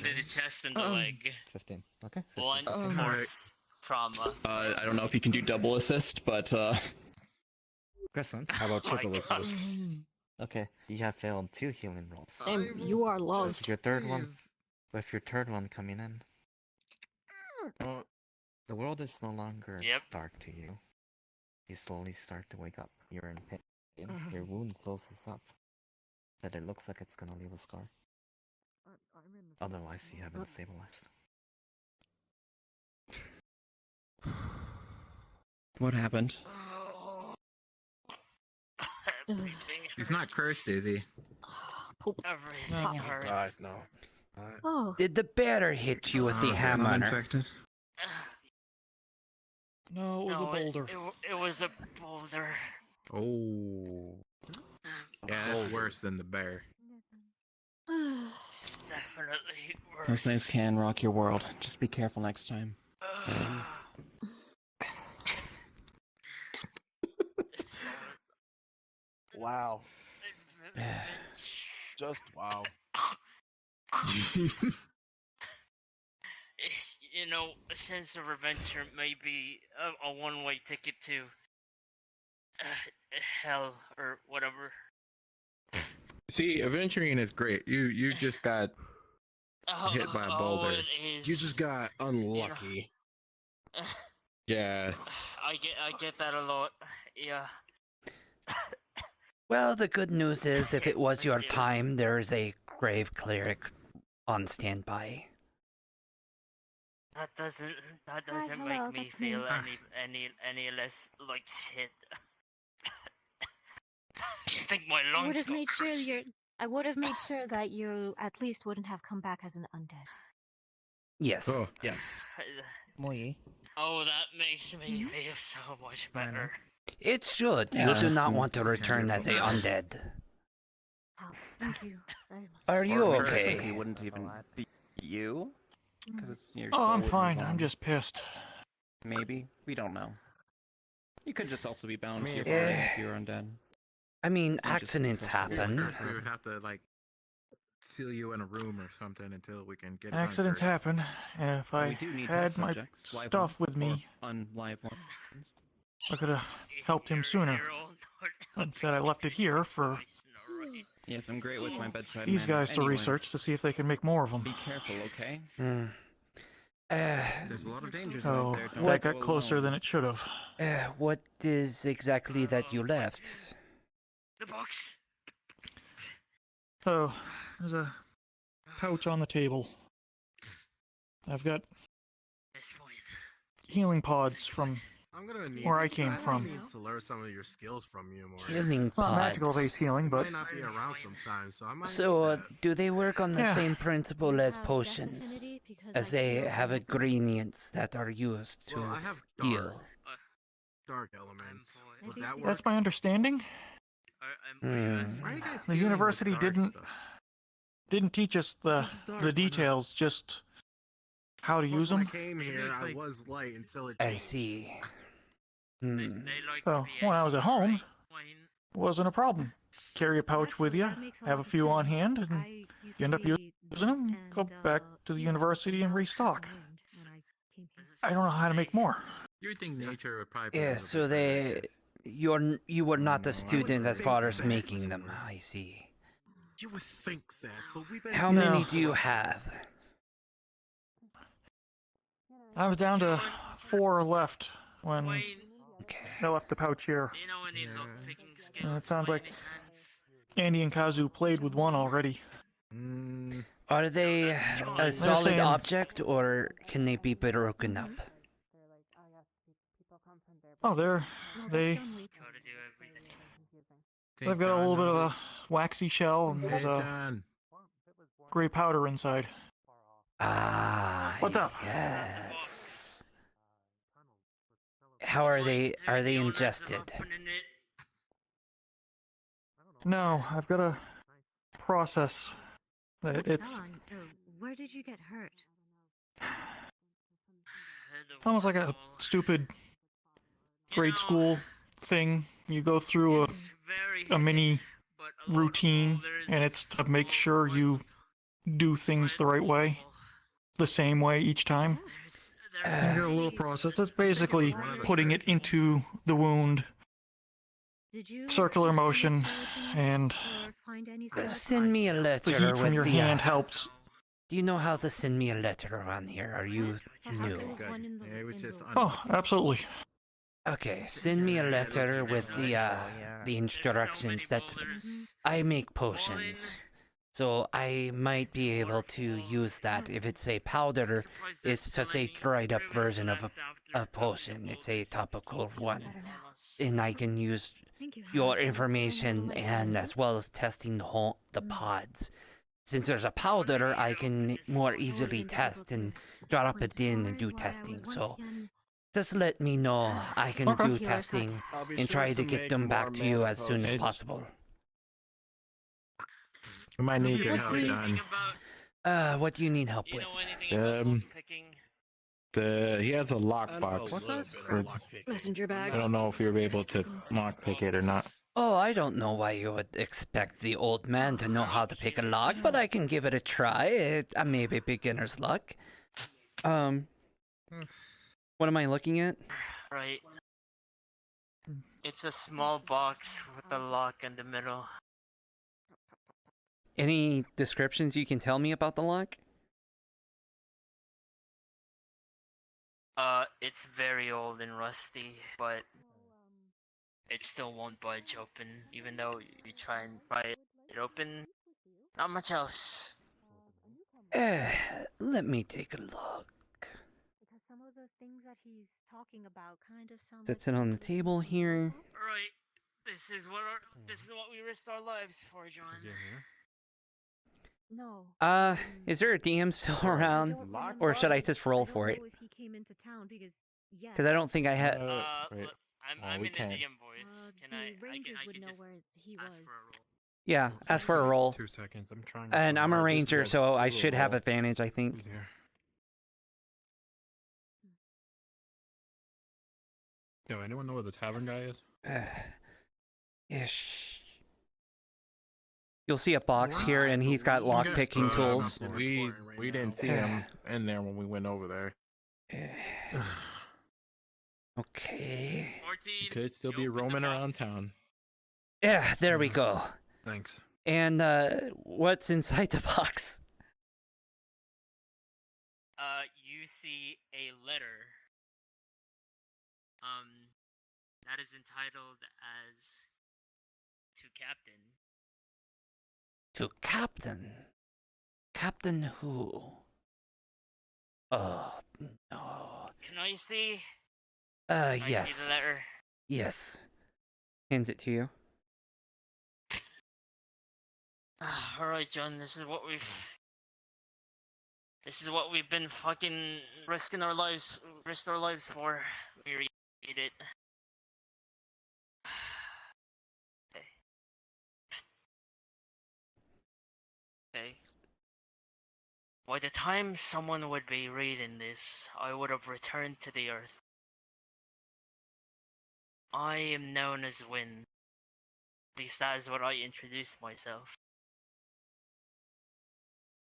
in the chest and the leg. 15. Okay. 1 Alright. force trauma. I don't know if you can do double assist, but Crescent. How about triple assist? Okay, you have failed 2 healing rolls. You are loved. With your third one coming in. The world is no longer dark to you. You slowly start to wake up. You're in pain. Your wound closes up. But it looks like it's gonna leave a scar. Otherwise, you haven't stabilized. what happened? He's not cursed, is he? Everything hurts. God, no. Oh. Did the bear hit you with the hammer? Uninfected? No, it was a boulder. It was a boulder. Oh. Yeah, that's worse than the bear. Definitely worse. Those things can rock your world. Just be careful next time. Wow. Just wow. You know, a sense of adventure may be a one-way ticket to hell or whatever. See, adventuring is great. You just got hit by a boulder. You just got unlucky. Yeah. I get that a lot. Yeah. Well, the good news is, if it was your time, there is a grave cleric on standby. That doesn't hello, make me that's me. feel any less like shit. I think my I lungs would have got made sure crushed. I would have made sure that you at least wouldn't have come back as an undead. Yes. Oh, yes. Moyi. Oh, that makes me feel so much better. It should. You do not want to return as a undead. Oh, thank you very much. Are you Or okay? He wouldn't even be you? Because it's your Oh, I'm soul fine. and I'm just pissed. Maybe. We don't know. You could just also be bound to your Yeah. body if you're undead. I mean, You just accidents trust your happen. We would have to, like, seal you in a room or something until we can get it Accidents uncursed. happen, and if I We do need had test my subjects, live stuff ones with me, or unlive ones. I could have helped him sooner. Instead, I left it here for Yes, I'm great with my bedside these manner. guys to Anyways, research to see if they can make more of them. Be careful, okay? There's a lot of dangers So out there. Don't that go got closer alone. than it should have. What is exactly that you left? The box. So there's a pouch on the table. I've got This point. healing pods from I'm gonna need. Where I came I'm from. gonna need to learn some of your skills from you more. Healing It's not magical pods. based healing, I but might not be around sometimes, so I might. So, need that. do they work on the Yeah. same principle as Have death potions? affinity? Because As I they feel have like- ingredients that are used to Well, I have heal. dark elements. Would Maybe that see- work? that's my understanding. Why are you guys The healing with university dark didn't stuff? teach us This is dark, why the not? details, just how to Plus, use when them. I came here, I was light until it I changed. see. Hmm. So when I was at home, it wasn't a problem. Carry a pouch with you, that makes a have a lot of few on sense. hand, and I you used end to up be using them, go back to the university and restock. I don't know how to make more. You would think nature would probably. Yeah, so you were not a student as far as making them. I see. You would think that, but we've been. How No. many do you have? I was down to 4 left when Okay. I left the pouch here. And it sounds like Andy and Kazu played with one already. Are they a solid saying- object, or can they be broken up? Oh, they've got a little bit of a waxy shell and there's a gray powder inside. Ah, What's up? yes. How are they? Are they ingested? No, I've got a process. It's Hold on, where did you get hurt? almost like a stupid grade school thing. You go through a mini routine, and it's to make sure you do things the right way, the same way each time. You get a little process. It's basically putting it into the wound, Did you circular catch any motion, skeletons and or find any Send me a the letter heat from with your the. hand helps. Do you know how to send me a letter on here? Are you new? Yeah, it was just. Oh, absolutely. Okay, send me a letter with the instructions that I make potions. So I might be able to use that. If it's a powder, it's just a dried up version of a potion. It's a topical one. And I can use your information and as well as testing the pods. Since there's a powder, I can more easily test and drop it in and do testing. So just let me know. I can Okay. do testing and try to get them back to you as soon as possible. We might need your help, John. What do you need help with? He has a lockbox. What's that? Messenger bag. I don't know if you're able to lockpick it or not. Oh, I don't know why you would expect the old man to know how to pick a lock, but I can give it a try. Maybe beginner's luck. What am I looking at? Right. It's a small box with a lock in the middle. Any descriptions you can tell me about the lock? It's very old and rusty, but it still won't budge open, even though you try and pry it open. Not much else. Let me take a look. Because some of the things that he's talking about kind of sound Sits it on the table here. Right. This is what we risked our lives for, John. No. Is there a DM still around? Or should I just roll for it? If he came into town because Because I don't think I had... Look, I'm we in can't. the DM voice. Can I Rangers can would know just where he ask was. for a roll? Yeah, ask for a roll. 2 seconds. I'm trying. And I'm a ranger, Just so I do a should have roll. advantage, I think. Who's here? Yo, anyone know where the tavern guy is? Ish. You'll see a box here, and he's got lock-picking tools. We didn't see him in there when we went over there. Okay. He could still be roaming around town. Yeah, there we go. Thanks. And what's inside the box? You see a letter. That is entitled as to Captain. To Captain? Captain who? Oh, no. Can I see? I see Yes. the letter. Yes. Hands it to you. Alright, John, this is what we've been fucking risked our lives for. We read it. Okay. Okay. By the time someone would be reading this, I would have returned to the earth. I am known as Wind. At least that is what I introduced myself.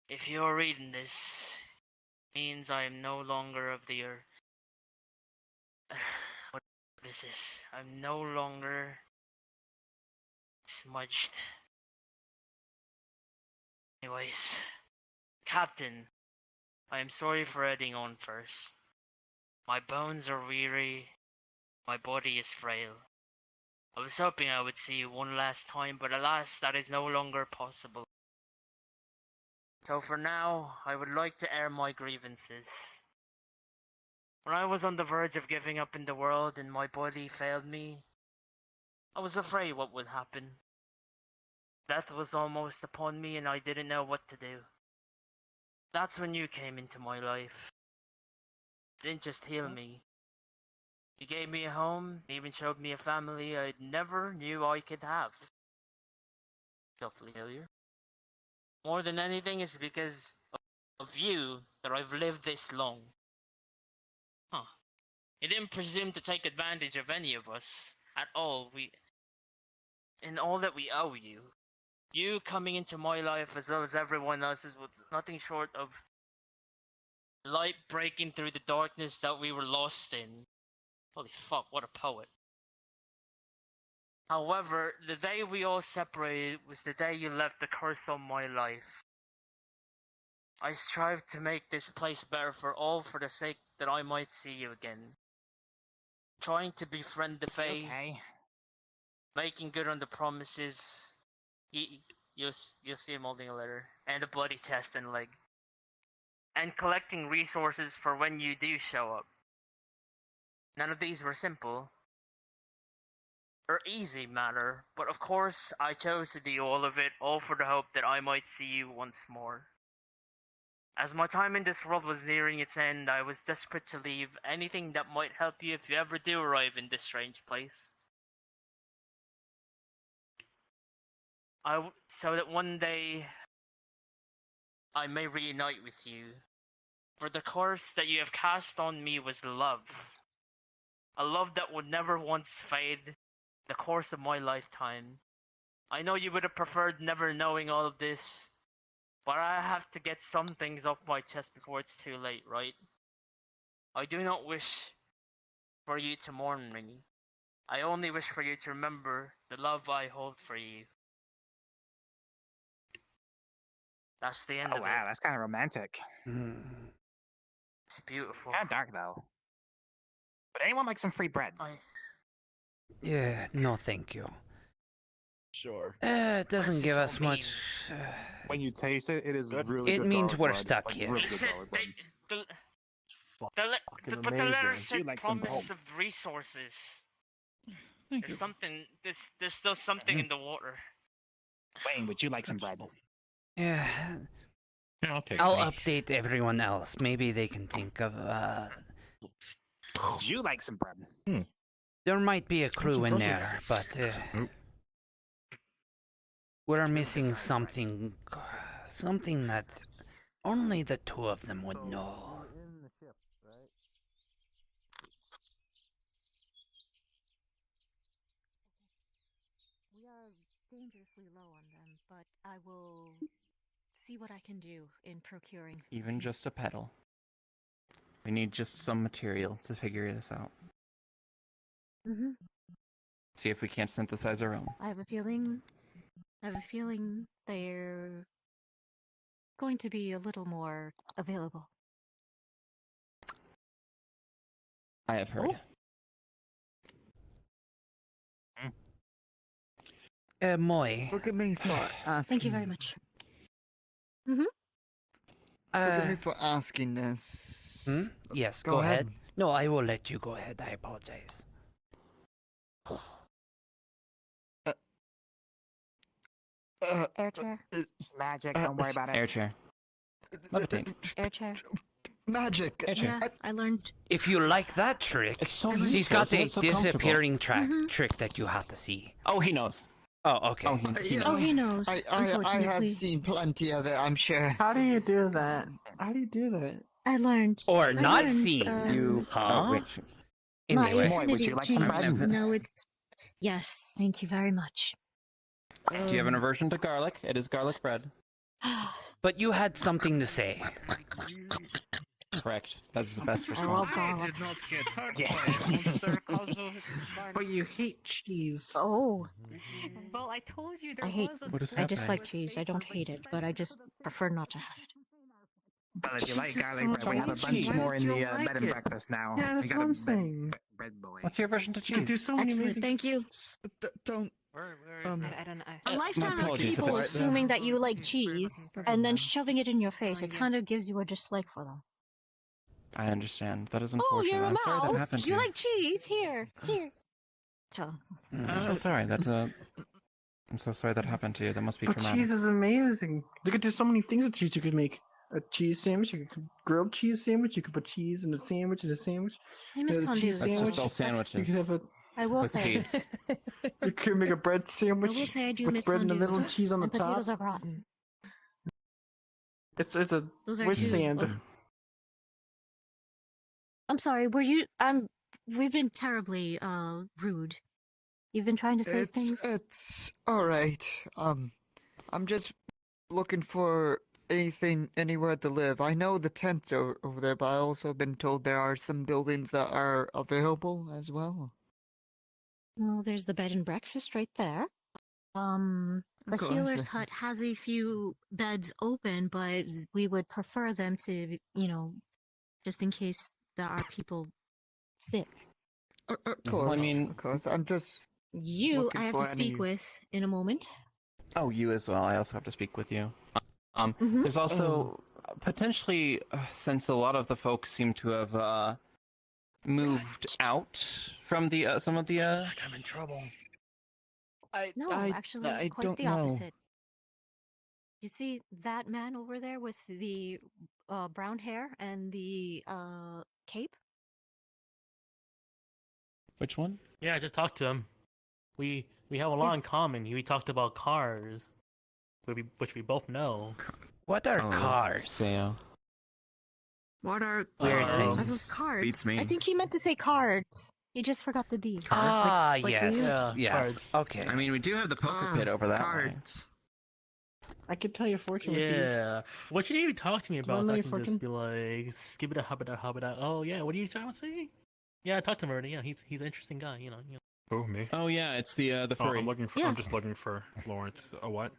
If you're reading this, it means I am no longer of the earth. What is this? I'm no longer smudged. Anyways, Captain, I am sorry for heading on first. My bones are weary, my body is frail. I was hoping I would see you one last time, but alas, that is no longer possible. So for now, I would like to air my grievances. When I was on the verge of giving up in the world and my body failed me, I was afraid what would happen. Death was almost upon me and I didn't know what to do. That's when you came into my life. You didn't just heal me. You gave me a home, even showed me a family I never knew I could have. Self-failure. More than anything, it's because of you that I've lived this long. Huh. You didn't presume to take advantage of any of us at all. In all that we owe you. You coming into my life as well as everyone else's was nothing short of light breaking through the darkness that we were lost in. Holy fuck, what a poet. However, the day we all separated was the day you left the curse on my life. I strive to make this place better for all for the sake that I might see you again. Trying to befriend the Fae. Okay. Making good on the promises. You'll see him holding a letter. And a bloody chest and leg. And collecting resources for when you do show up. None of these were simple. Or easy matter, but of course I chose to do all of it, all for the hope that I might see you once more. As my time in this world was nearing its end, I was desperate to leave anything that might help you if you ever do arrive in this strange place. So that one day I may reunite with you. For the curse that you have cast on me was love. A love that would never once fade the course of my lifetime. I know you would have preferred never knowing all of this, but I have to get some things off my chest before it's too late, right? I do not wish for you to mourn me. I only wish for you to remember the love I hold for you. That's the end of it. Oh wow, that's kind of romantic. It's beautiful. Kind of dark though. Would anyone like some free bread? Yeah, no thank you. Sure. It doesn't give us much. When you taste it, it is really It good means garlic we're bread. stuck Like, here. really He good said garlic bread. but the letter said promise of resources. Thank There's something. There's still something in the water. Wayne, would you like some bread? Yeah. I'll update everyone else. Maybe they can think of. Would you like some bread? There might be a clue in there, but we're missing something. Something that only the two of them would know. We are dangerously low on them, but I will see what I can do in procuring. Even just a petal. We need just some material to figure this out. Mm-hmm. See if we can't synthesize our own. I have a feeling they're going to be a little more available. I have heard. Moyi. Look at me for asking. Thank you very much. Mm-hmm. Look at me for asking this. Yes, go ahead. No, I will let you go ahead. I apologize. Air chair. It's magic. Don't worry about it. Air chair. Levitate. Air chair. Magic. Yeah, I learned. If you like that trick, It's so she's useless, got the it's so disappearing trick that you have to see. Oh, he knows. Oh, okay. Oh, he knows. Oh, he knows. I Unfortunately, have seen plenty of it, I'm sure. How do you do that? How do you do that? I learned. Or I not learned, seen. You. Huh? Oh, wait. My Anyway. Moyi, would you infinity like some changed. bread? No, it's. Yes, thank you very much. Do you have an aversion to garlic? It is garlic bread. But you had something to say. Correct. That's the best I response. love garlic. But you hate cheese. Oh, Well, I told you there I hate. was a What is I dislike happening? cheese. I don't hate it, but I just prefer not to have it. Well, if you like Jesus, garlic bread, we have a so bunch cheesy. more in Why the don't you bed and like it? breakfast now. Yeah, We that's got what a I'm saying. bread boy. What's your aversion to You can do cheese? so many Excellent, amazing. thank you. Don't. I don't know. A lifetime of apologies if people it's- assuming that you like cheese and then shoving it in your face, it kind of gives you a dislike for them. I understand. That is Oh, unfortunate. you're a I'm sorry that mouse. happened to You you. like cheese? Here. So, I'm so sorry. That's I'm so sorry that happened to you. That must be But traumatic. cheese is amazing. Look at there's so many things with cheese you could make. A cheese sandwich, you could grilled cheese sandwich, you could put cheese in a sandwich I miss a fondue. cheese That's sandwich. just all sandwiches. You could have a I will With say. cheese. you could make a bread I sandwich will say I do with miss bread in the fondue. middle and cheese on the And top. potatoes are rotten. It's a Those are with two. sand. I'm sorry. Were you? We've been terribly rude. You've been trying to say things. It's all right. I'm just looking for anything, anywhere to live. I know the tents are over there, but I also been told there are some buildings that are available as well. Well, there's the bed and breakfast right there. The course. healer's hut has a few beds open, but we would prefer them to, just in case there are people sick. Of course. I mean, of course. I'm just. You, looking I have for to speak any- with in a moment. Oh, you as well. I also have to speak with you. Mhm. There's also potentially, since a lot of the folks seem to have moved out from the some of the. I'm in trouble. No, actually, I quite don't the know. opposite. You see that man over there with the brown hair and the cape? Which one? Yeah, I just talked to him. We have a lot in Yes. common. We talked about cars, which we both know. What are Oh, cars? Sao. What are Weird Those things. cards. Beats me. I think he meant to say cards. He just forgot the D. Ah, like yes, these? Yeah, yes. cards. Okay. I mean, we do have the poker pit over that way. cards. I could tell your fortune with these. Yeah. What you even talk to me you about? wanna So know I your can fortune? just be like, skip it, hubbada. Oh yeah, what are you trying to say? Yeah, I talked to him already. Yeah, he's an interesting guy. You know. Oh, me? Oh yeah, it's the Oh, furry. I'm just looking for Lawrence. A what?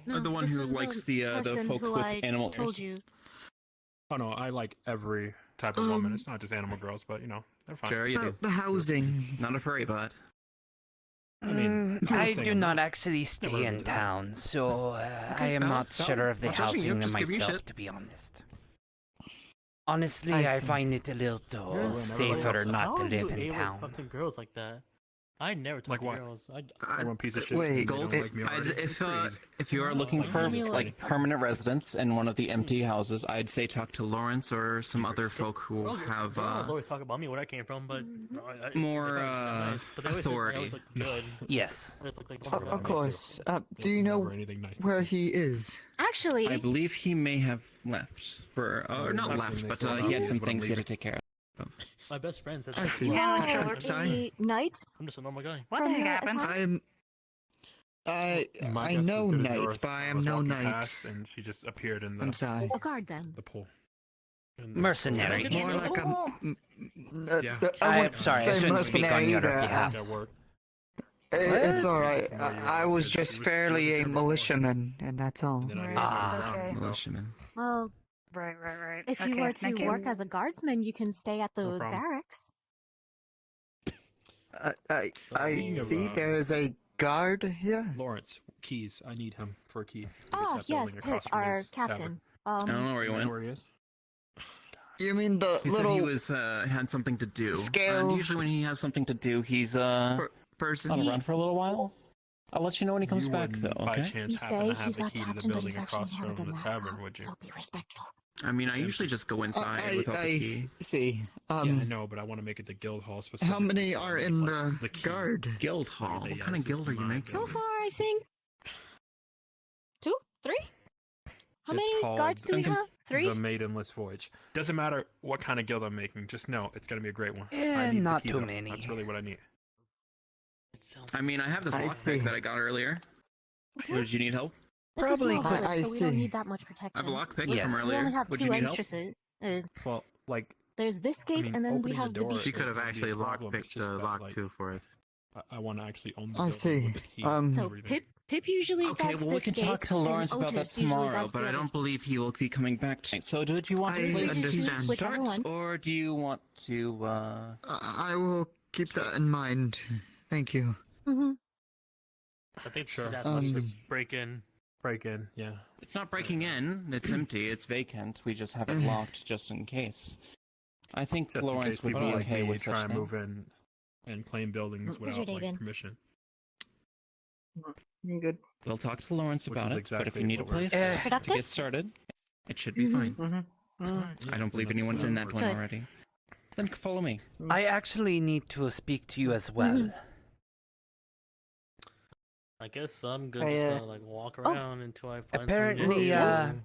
No, the one this who was likes the person folk who with I animal told ears. you. Oh no, I like every type of woman. It's not just animal girls, but they're fine. Sure, you do. The housing. Not a furry bot. I mean, I saying do I'm not actually stay in town, so I am not sure of the not judging you, housing just give you myself, shit. to be honest. Honestly, I I see. find it a little safer not to live in How town. talk to girls like that? I never talk Like to what? girls. Like one piece of shit. wait, they don't it- like me already. If you are looking like, for maybe like permanent residence in one of the empty houses, I'd say talk to Lawrence or some other folk who Girls, have girls always talk about me, where I came from, but more, they always nice, but they always authority. Look good. Yes. They always look like Of course. Do you know Never anything nice to where say. he is? Actually, I believe he may have left for, or not Last left, thing they but said he had about some me is what I'm things he had to leaving. take care of. My best friend said I that. see. wow, I'm the sorry. knight I'm just a normal guy. What from the heck your happened? attack? My I guess is know good as knights, yours. but I I am was no walking knight. past and she just appeared in I'm the sorry. A guard then. pool. Mercenary. More like a. Yeah. I I'm wouldn't sorry, I say shouldn't speak on mercenary your either. behalf. At work. It's What? alright. I was just fairly a militiaman, and that's all. And then I Right. just Ah. turned around, so- Militiaman. Well, Right. if you Okay, were to thank you. work as a guardsman, you can stay at the No problem. barracks. I Speaking of, see there is a guard here. Lawrence, keys. I need him for a key. to get Ah, that yes, building across Pip, from our his tavern. captain. I don't know where he You know went. where he is? You mean the He little said he was had something to do. scale And usually when he has something to do, he's person? on a run for a little while. I'll let you know when he comes You back, wouldn't though. by Okay. chance You happen say to have he's the our key to the captain, but building he's actually across more from than the mascot, tavern, would you? so be respectful. I mean, I usually just go inside without the key. See. Yeah, I know, but I want to make it the guild hall specifically. How many so I are need, in like, the key. guard? Guild hall. Say, What yeah, kind of this is guild are you my making? So building. far, I think 2, 3. How It's many called guards do we have? 3. The Maidenless Voyage. Doesn't matter what kind of guild I'm making. Just know it's gonna be a great one. I Eh, need not the key, too though. many. That's really what I need. I mean, I have this I see. lockpick that I got earlier. Would you need help? It's a Probably small could- guard, I so we don't see. need that much protection. I have a lockpick Yes. from We earlier. only have Would 2 you need help? entrances. Well, like, There's this I gate, mean, and then we opening have the the door. beach. She could have It's gonna be actually a problem, it's lockpicked just the that, lock like, too for us. I want to actually own the I building see. with the key. So and everything. Pip usually Okay, guards well, we this can gate, talk to Lawrence and about that Otis usually tomorrow, guards but the I other don't believe he will be coming back tonight. So, do you want to I play understand. Whichever one. or do you want to, I will keep that in mind. Thank you. Mm-hmm. I think Sure. that's just break in. Break in, yeah. It's not breaking in. It's empty. It's vacant. We just have it locked just in case. I think Just in Lawrence case would people be like okay me with try such and thing. move in and claim buildings Where's your without date like in? permission. You're good. We'll talk to Lawrence Which about is it. But if exactly you need a what we're- place to Productive? get started, it should be fine. I don't believe anyone's in that one Good. already. Then follow me. I actually need to speak to you as well. I guess I'm good Hey, just to like walk around until I find Apparently, some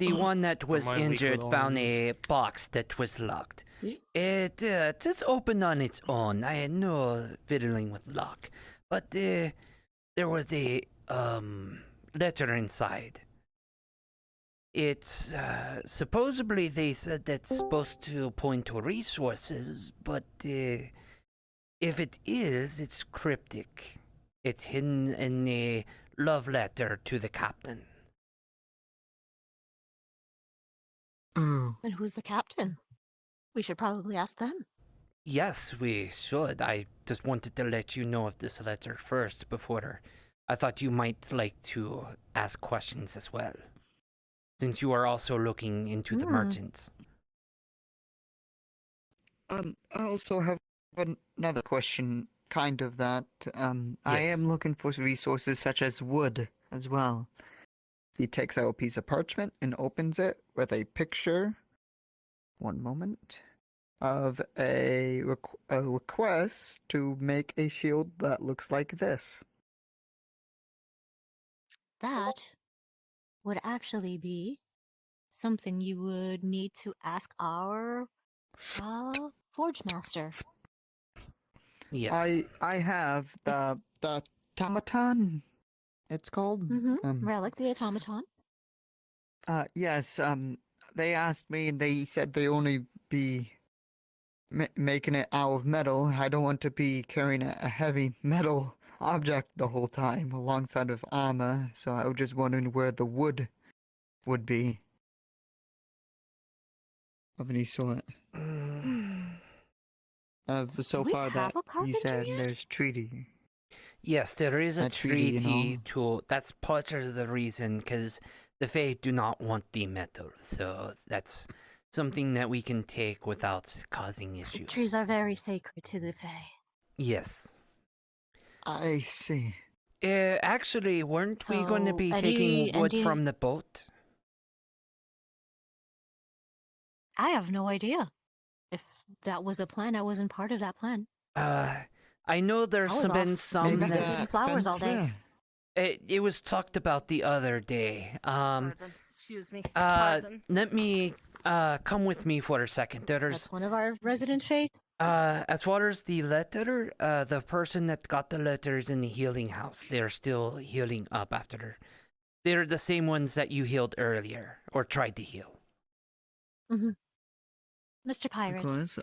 the one that was my weak injured little found arms. a box that was locked. It just opened on its own. I had no fiddling with lock, but there was a letter inside. It's supposedly they said that's supposed to point to resources, but if it is, it's cryptic. It's hidden in a love letter to the captain. Oh. And who's the captain? We should probably ask them. Yes, we should. I just wanted to let you know of this letter first before. I thought you might like to ask questions as well, since you are also looking into the merchants. I also have another question, kind of that. I Yes. am looking for resources such as wood as well. He takes out a piece of parchment and opens it with a picture. One moment. Of a request to make a shield that looks like this. That would actually be something you would need to ask our forge master. Yes. I have the automaton. It's called. Relic the automaton. Yes. They asked me, and they said they only be making it out of metal. I don't want to be carrying a heavy metal object the whole time alongside of armor. So I was just wondering where the wood would be of any sort. So we far have that a you carpenter said yet? there's treaty. Yes, there is a treaty and treaty all. to. That's part of the reason, because the Fae do not want the metal. So that's something that we can take without causing issues. Trees are very sacred to the Fae. Yes. I see. Actually, weren't we going to So, be any- taking wood any- from the boat? I have no idea. If that was a plan, I wasn't part of that plan. I know there's I was been off some. investigating flowers all day. It was talked about the other day. Excuse me. Let me come with me for a second. There's That's one of our resident Fae. as far as the letter, the person that got the letter is in the healing house. They're still healing up after. They're the same ones that you healed earlier or tried to heal. Mr. Pirate. Because,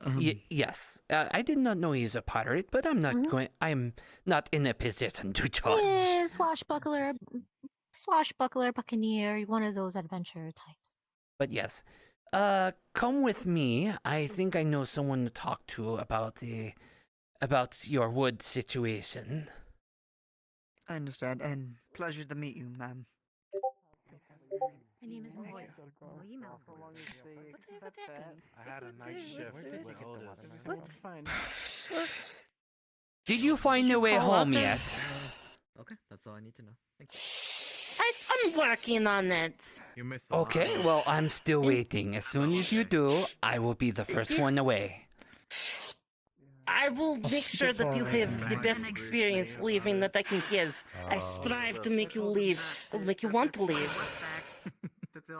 Yes, I did not know he's a pirate, but I'm not going. I'm not in a position to judge. Yeah, swashbuckler, buccaneer, one of those adventure types. But yes, come with me. I think I know someone to talk to about your wood situation. I understand, and pleasure to meet you, ma'am. My name is Moyi. Moyi Malfoy. What happened? I had a night shift with Otis. It's fine. Did you find a way home yet? Okay, that's all I need to know. Thank you. I'm working on it. You missed Okay, well, I'm still waiting. As soon as you do, I will be the first one away. I will make sure that you have the best experience leaving that I can give. I strive to make you leave, make you want to leave.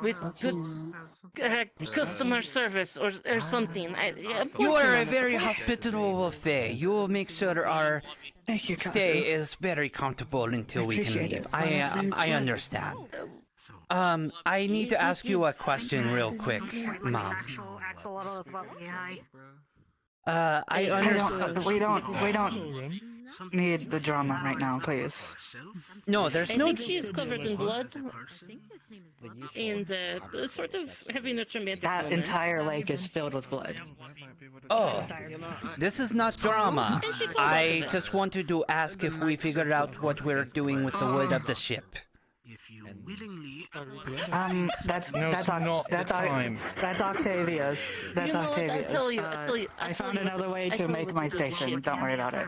With good customer service or something. You are a very hospitable Fae. You will make sure our stay is very comfortable until we can leave. I understand. I need to ask you a question real quick, Mom. I understand. We don't need the drama right now, please. No, there's no. I think she is covered in blood and sort of having a traumatic That moment. entire lake is filled with blood. Oh, this is not drama. I just wanted to ask if we figured out what we're doing with the wood of the ship. That's Octavia's. That's You know what, Octavia's. I'll tell you. I found another way to make my station. Don't worry about it.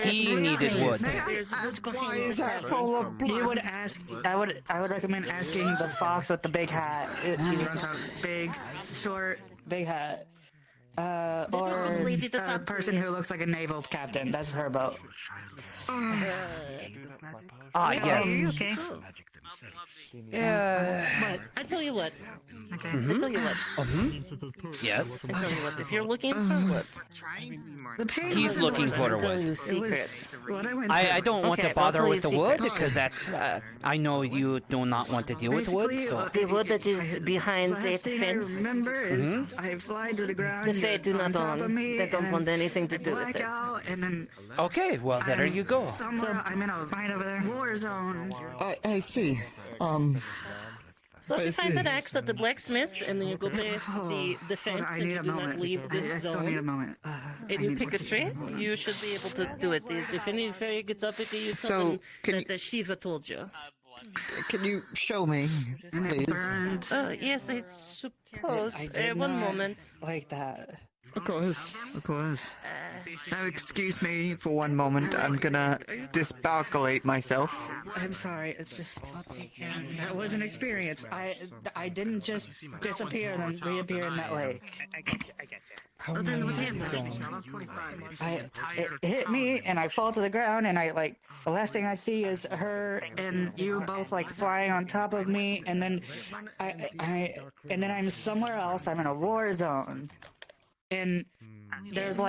He needed wood. Why is that full of blood? You would ask. I would recommend asking the fox with the big hat. She runs out big, short, big hat. Or a person who looks like a naval captain. That's her boat. Yes. Okay. But I tell you what. Okay. I tell you what. Yes. I tell you what. If you're looking for wood, He's looking for a wood. I don't want to bother with the wood because that's. I know you do not want to deal with wood. So the wood that is behind that Last thing I fence. remember is I fly to the ground. The Fae do not on top of own. me, They don't and want anything to I do with black it. out, and then okay, well there you go. somewhere I'm in a mine over there. War zone. I see. So if I you find see. that axe at the blacksmith, and then you go past the fence, I and need you a do not moment. leave this I still zone, need a moment. I and you need pick more a tree, you should be able to do it. If any fairy gets up at you, something that Shiva told you. Can you show me, please? Yes, I suppose. One moment. Like that. Of course, of course. Now, excuse me for one moment. I'm gonna disbalculate myself. I'm sorry. It's just that was an experience. I didn't just disappear and then reappear in that lake. I get you. How many it hit me and I fall to the ground and the last thing I see is her and you both flying on top of me and then I'm somewhere else. I'm in a war zone. And there's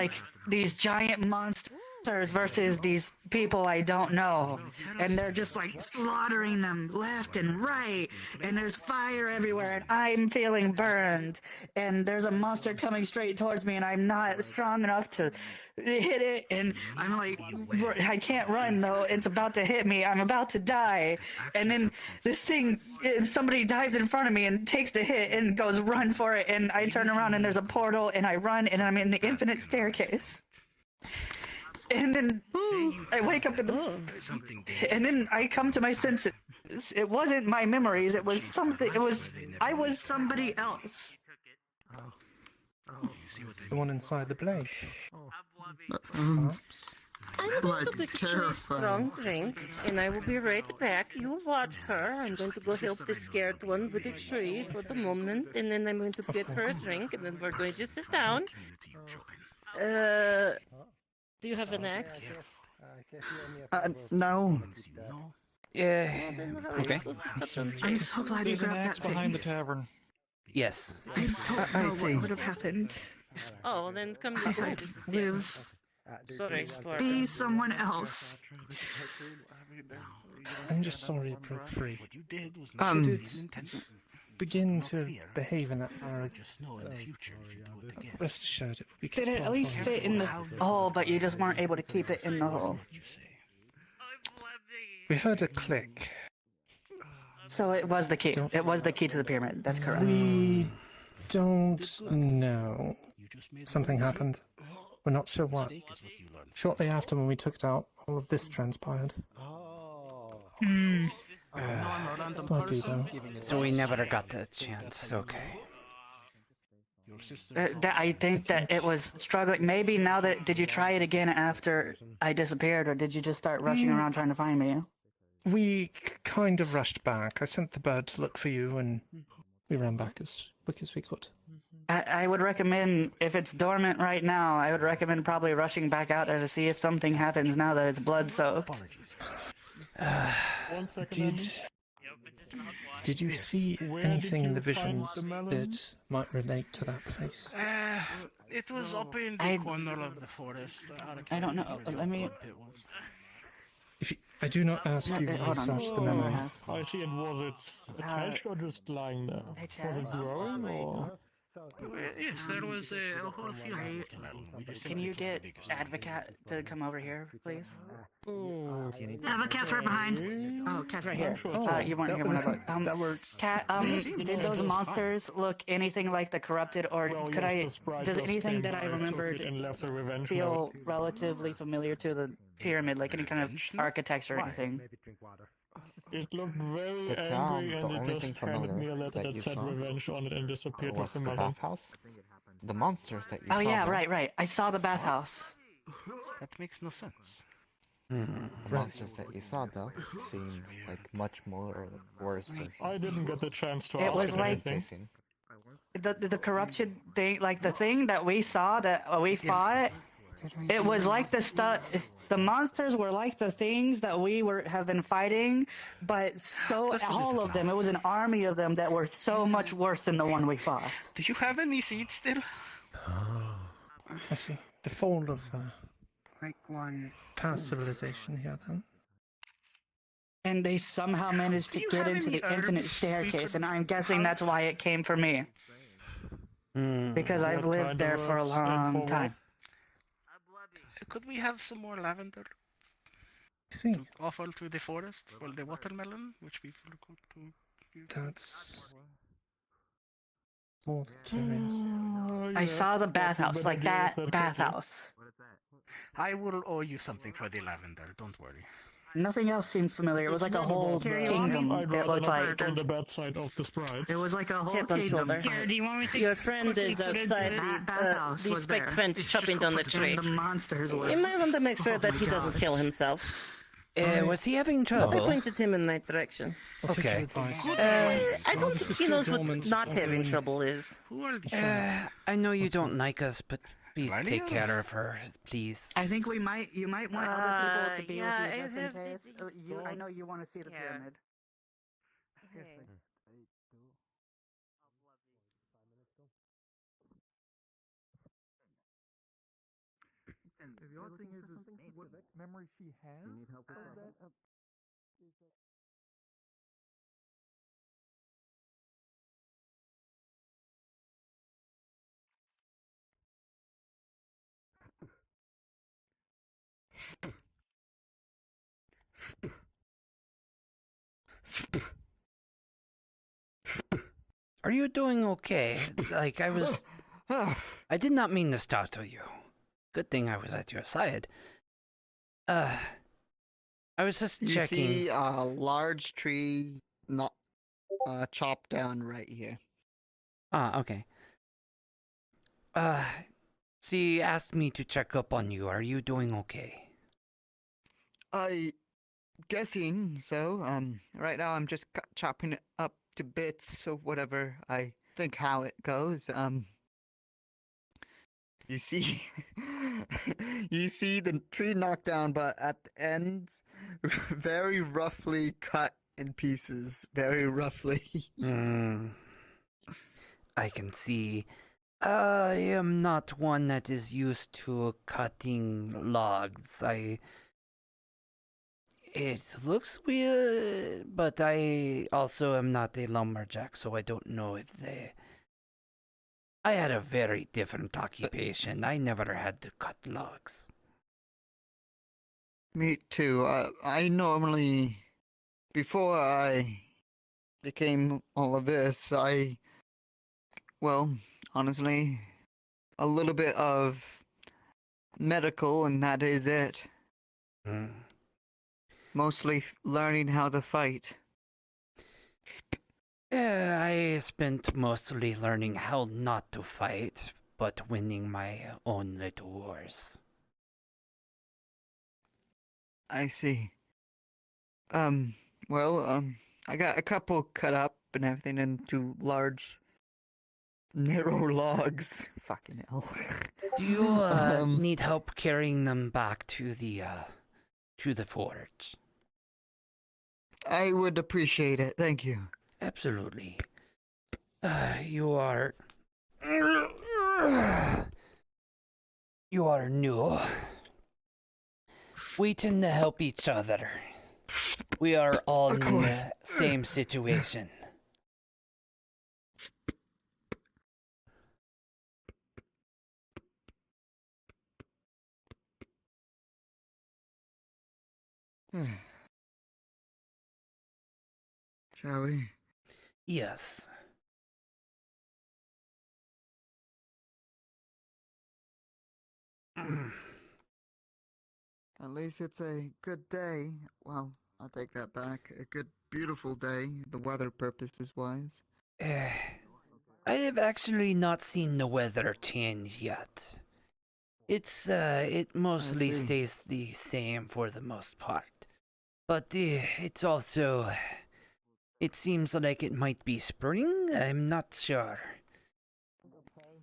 these giant monsters versus these people I don't know. And they're just slaughtering them left and right. And there's fire everywhere and I'm feeling burned. And there's a monster coming straight towards me and I'm not strong enough to hit it. And I'm I can't run though. It's about to hit me. I'm about to die. And then somebody dives in front of me and takes the hit and goes run for it. And I turn around and there's a portal and I run and I'm in the infinite staircase. And then I wake up and then I come to my senses. It wasn't my memories. It was something. I was somebody else. The one inside the blade. That sounds I'm going to get you a strong drink, and I will be right back. You watch her. I'm going to go help the scared one with the tree for the moment, and then I'm going to get her a drink, and then we're going to sit down. Do you have an axe? No. Yeah. Okay. I'm so glad you grabbed that thing. behind the tavern. Yes. I don't know what would have happened. Oh, then come I had to live. Sorry. Be someone else. I'm just sorry it broke free. Um, Begin to behave in that manner. Rest assured, it will be. Did it at least fit in the hole, but you just weren't able to keep it in the hole? We heard a click. So it was the key. It was the key to the pyramid. That's correct. We don't know. Something happened. We're not sure what. Shortly after when we took it out, all of this transpired. Might be, though. So we never got the chance. Okay. I think that it was struggling. Maybe now that did you try it again after I disappeared, or did you just start rushing around trying to find me? We kind of rushed back. I sent the bird to look for you, and we ran back as quick as we could. I would recommend, if it's dormant right now, I would recommend probably rushing back out there to see if something happens now that it's blood-soaked. Did you see anything in the visions that might relate to that place? It was up in the corner of the forest. I don't know. Let me... I do not ask you to research the memories. I see. And was it attached or just lying there? Was it growing or? Yes, there was a whole few. Can you get Advocate to come over here, please? Advocate's right behind. Oh, Cat's right here. Oh, you weren't here when I looked. That works. Cat, did those monsters look anything like the corrupted, or could I? Does anything that I remembered feel relatively familiar to the pyramid, like any kind of architecture or anything? It looked very The town, angry, the and only it thing just handed me a familiar letter that you that said saw revenge on it and disappeared was with the the melon. bathhouse. The monsters that you Oh saw. yeah, there, right. I saw the bathhouse. That makes no sense. The monsters that you saw, though, seem like much more worse versions. I didn't get the chance to It ask was him like anything. the corruption thing, like the thing that we saw that we fought. It was like the stuff. The monsters were like the things that we have been fighting, but all of them. It was an army of them that were so much worse than the one we fought. Do you have any seeds still? I see. The fall of Like one past civilization here, then. And they somehow managed to get into the infinite staircase, and I'm guessing that's why it came for me. Because I've lived there for a long time. Could we have some more lavender? See. To offer to the forest for the watermelon, which we forgot to. That's more than curious. I saw the bathhouse, like that bathhouse. I will owe you something for the lavender. Don't worry. Nothing else seemed familiar. It was like a whole kingdom. It looked like on the bad side of the sprites. it was like a whole Tip on kingdom. shoulder. Do you want me to Your friend is outside the spec fence chopping down the tree. The monsters were. You might want to make sure that he doesn't kill himself. Was he having I trouble? pointed him in that direction. Okay. I don't think he knows what not having trouble is. Who are these? I know you don't like us, but please take care of her, please. I think you might want other people to be with you just in case. I know you want to see the pyramid. The odd thing is what memory she has. You need help with that? Are you doing okay? Like, I did not mean to startle you. Good thing I was at your side. I was just checking. You see a large tree not chopped down right here. Ah, okay. She asked me to check up on you. Are you doing okay? Guessing so. Right now I'm just chopping it up to bits or whatever I think how it goes. You see, you see the tree knocked down, but at the ends, very roughly cut in pieces. Very roughly. I can see. I am not one that is used to cutting logs. It looks weird, but I also am not a lumberjack, so I don't know if I had a very different occupation. I never had to cut logs. Me too. I normally, before I became all of this, well, honestly, a little bit of medical, and that is it. Mostly learning how to fight. I spent mostly learning how not to fight, but winning my own little wars. I see. Well, I got a couple cut up and everything into large, narrow logs. Fucking hell. Do you need help carrying them back to the forge? I would appreciate it. Thank you. Absolutely. You are new. We tend to help each other. We are all in the same situation. Shall we? Yes. At least it's a good day. Well, I'll take that back. A good, beautiful day, the weather purposes wise. I have actually not seen the weather change yet. It mostly stays the same for the most part. But it's also... It seems like it might be spring? I'm not sure.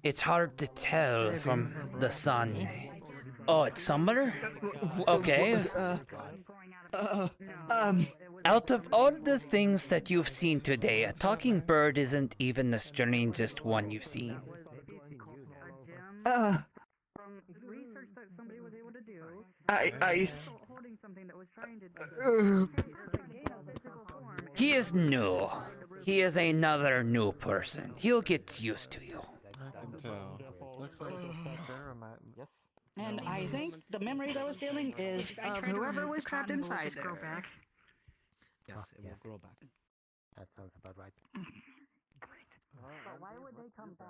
It's hard to tell from the sun. Oh, it's summer? Okay. Out of all the things that you've seen today, a talking bird isn't even the strangest one you've seen. He is new. He is another new person. He'll get used to you. I can tell. Looks like some experiment. And I think the memories I was feeling is of whoever was trapped inside there. Yes, it will grow back. That sounds about right. But why would they come back?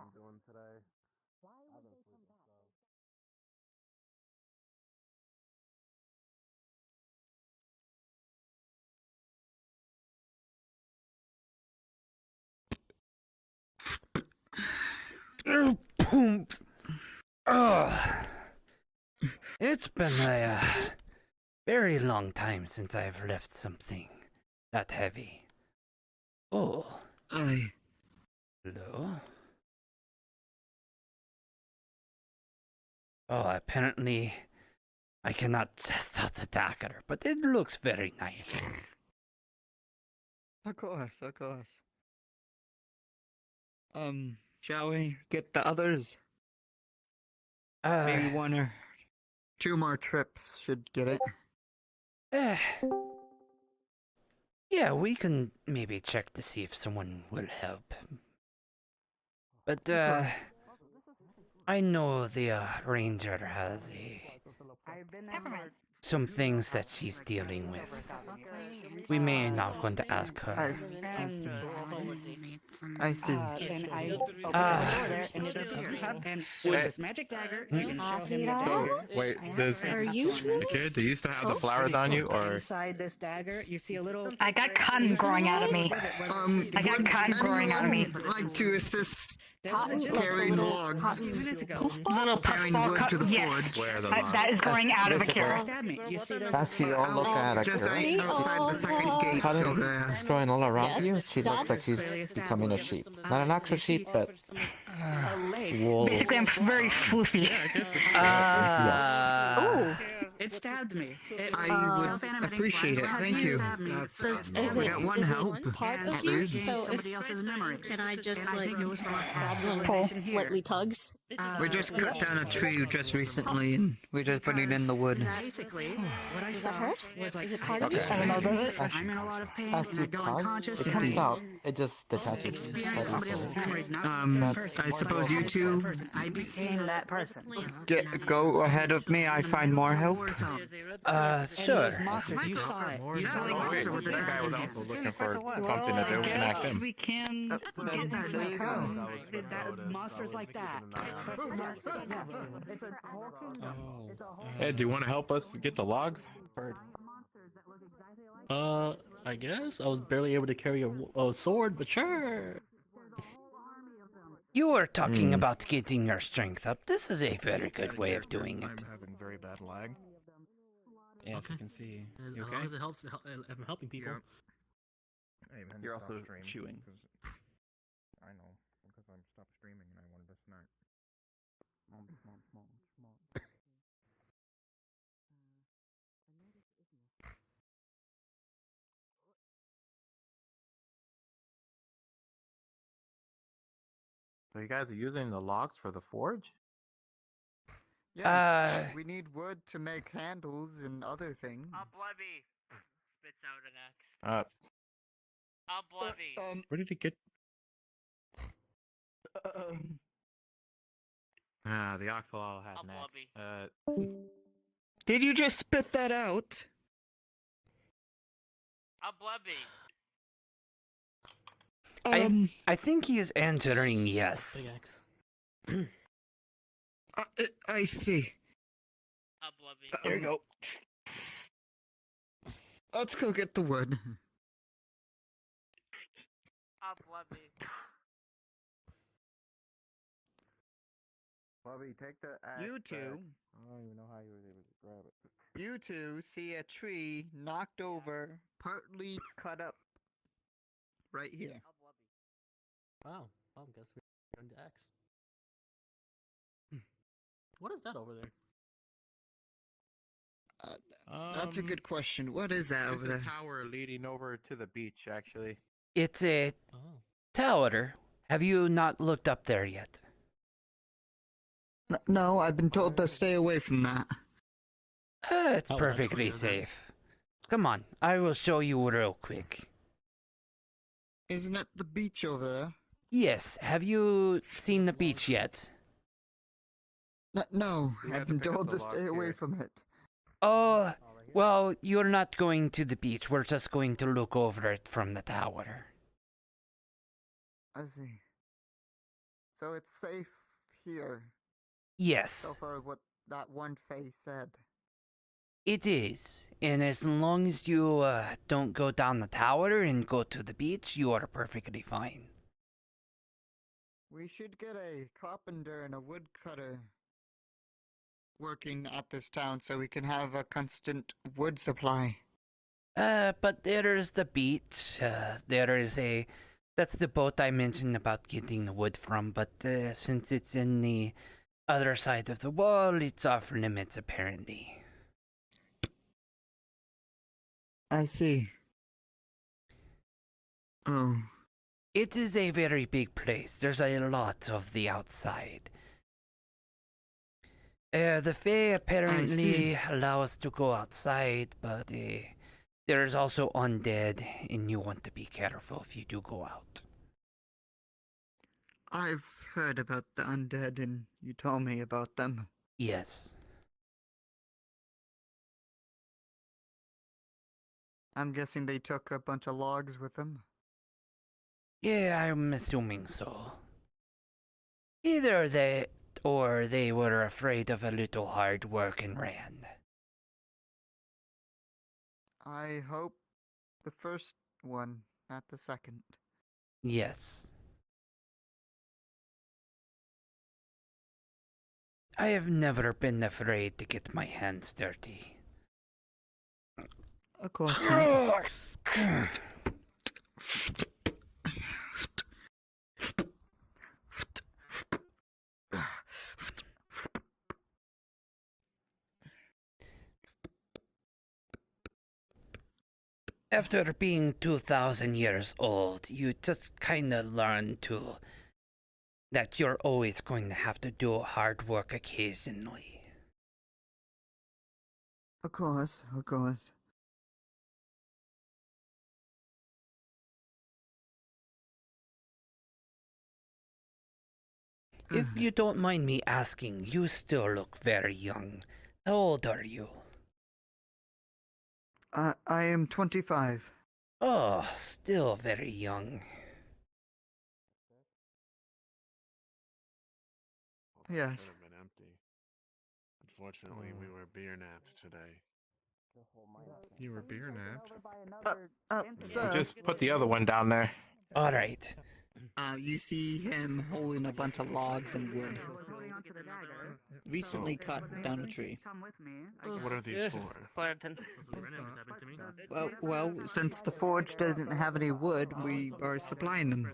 It's been a very long time since I've left something that heavy. Oh. Hello? Oh, apparently I cannot test out the dagger, but it looks very nice. Of course, of course. Shall we get the others? Maybe one or two more trips should get it. Yeah, we can maybe check to see if someone will help. But, I know the ranger has some things that she's dealing with. We may not want to ask her. I see. And with this magic dagger, you can show him your dagger. Wait, kid, do you still have the flower on you, or? Inside this dagger, you see a little... I got cotton growing out of me. I got cotton growing out of me. Like to assist carrying logs, Little carrying wood to the yes. forge. That is going out of a cure. That's the all look at a Just girl. outside the second gate over there. It's growing all around you. She looks like she's becoming a sheep. Not an actual sheep, but wool. Basically, I'm very floofy. Oh, it stabbed me. I would appreciate it. Thank you. We got one help. Part of you? So somebody else's memory. Can I just like it was from a past slightly tugs? We just cut down a tree just recently, and we just put it in the wood. Basically, what I Does saw that hurt? was like, Is it part of you? I don't know, does it? I'm in a lot of pain, As and you I go tug, unconscious. it and comes I out. It just detaches. experience somebody else's memories, not I suppose you two I became that person. go ahead of me. I find more help. Sure. Monsters, you saw it. You saw the Oh, wait, monster with the that guy was dragon. also looking for something to do. We can ask him. We can get that monsters like that. Ed, do you want to help us get the logs? I guess I was barely able to carry a sword, but sure. You were talking about getting your strength up. This is a very good way of doing I'm it. having very bad lag. Yes, Okay. I can see. You As okay? long as it helps, if I'm helping people. Hey, man, You're stop also streaming, chewing. 'cause I know, because I'm stopped streaming and I wanted to snack. So you guys are using the logs for the forge? Yes, we need wood to make handles and other things. Blebby spits out an axe. Blebby. Where did he get? The Oxalal had an axe. Did you just spit that out? Blebby. I think he is answering yes. I see. Blebby. There you go. Let's go get the wood. Blebby. Bobby, take the axe You two. back. I don't even know how you was able to grab it. You two see a tree knocked over, partly cut up. Right here. Wow. Well, I guess we're going to X. What is that over there? That's a good question. What is that over there? There's a tower leading over to the beach, actually. It's a tower. Have you not looked up there yet? No, I've been told to stay away from that. It's perfectly safe. Come on, I will show you real quick. Isn't that the beach over there? Yes, have you seen the beach yet? No, I've been told to stay away from it. Oh, well, you're not going to the beach. We're just going to look over it from the tower. I see. So it's safe here. Yes. So far, what that one face said. It is, and as long as you don't go down the tower and go to the beach, you are perfectly fine. We should get a carpenter and a woodcutter working at this town so we can have a constant wood supply. But there is the beach. That's the boat I mentioned about getting the wood from, but since it's in the other side of the wall, it's off limits apparently. I see. Oh. It is a very big place. There's a lot of the outside. The Fae apparently allow us to go outside, but there is also undead, and you want to be careful if you do go out. I've heard about the undead, and you told me about them. Yes. I'm guessing they took a bunch of logs with them. Yeah, I'm assuming so. Either that, or they were afraid of a little hard work and ran. I hope the first one, not the second. Yes. I have never been afraid to get my hands dirty. Of course. After being 2,000 years old, you just kinda learn that you're always going to have to do hard work occasionally. Of course, of course. If you don't mind me asking, you still look very young. How old are you? I am 25. Oh, still very young. Yes. Could have been empty. Unfortunately, we were beer napped today. You were beer napped. Sir. Just put the other one down there. All right. You see him holding a bunch of logs and wood. Recently cut down a tree. What are these for? Well, since the forge doesn't have any wood, we are supplying them.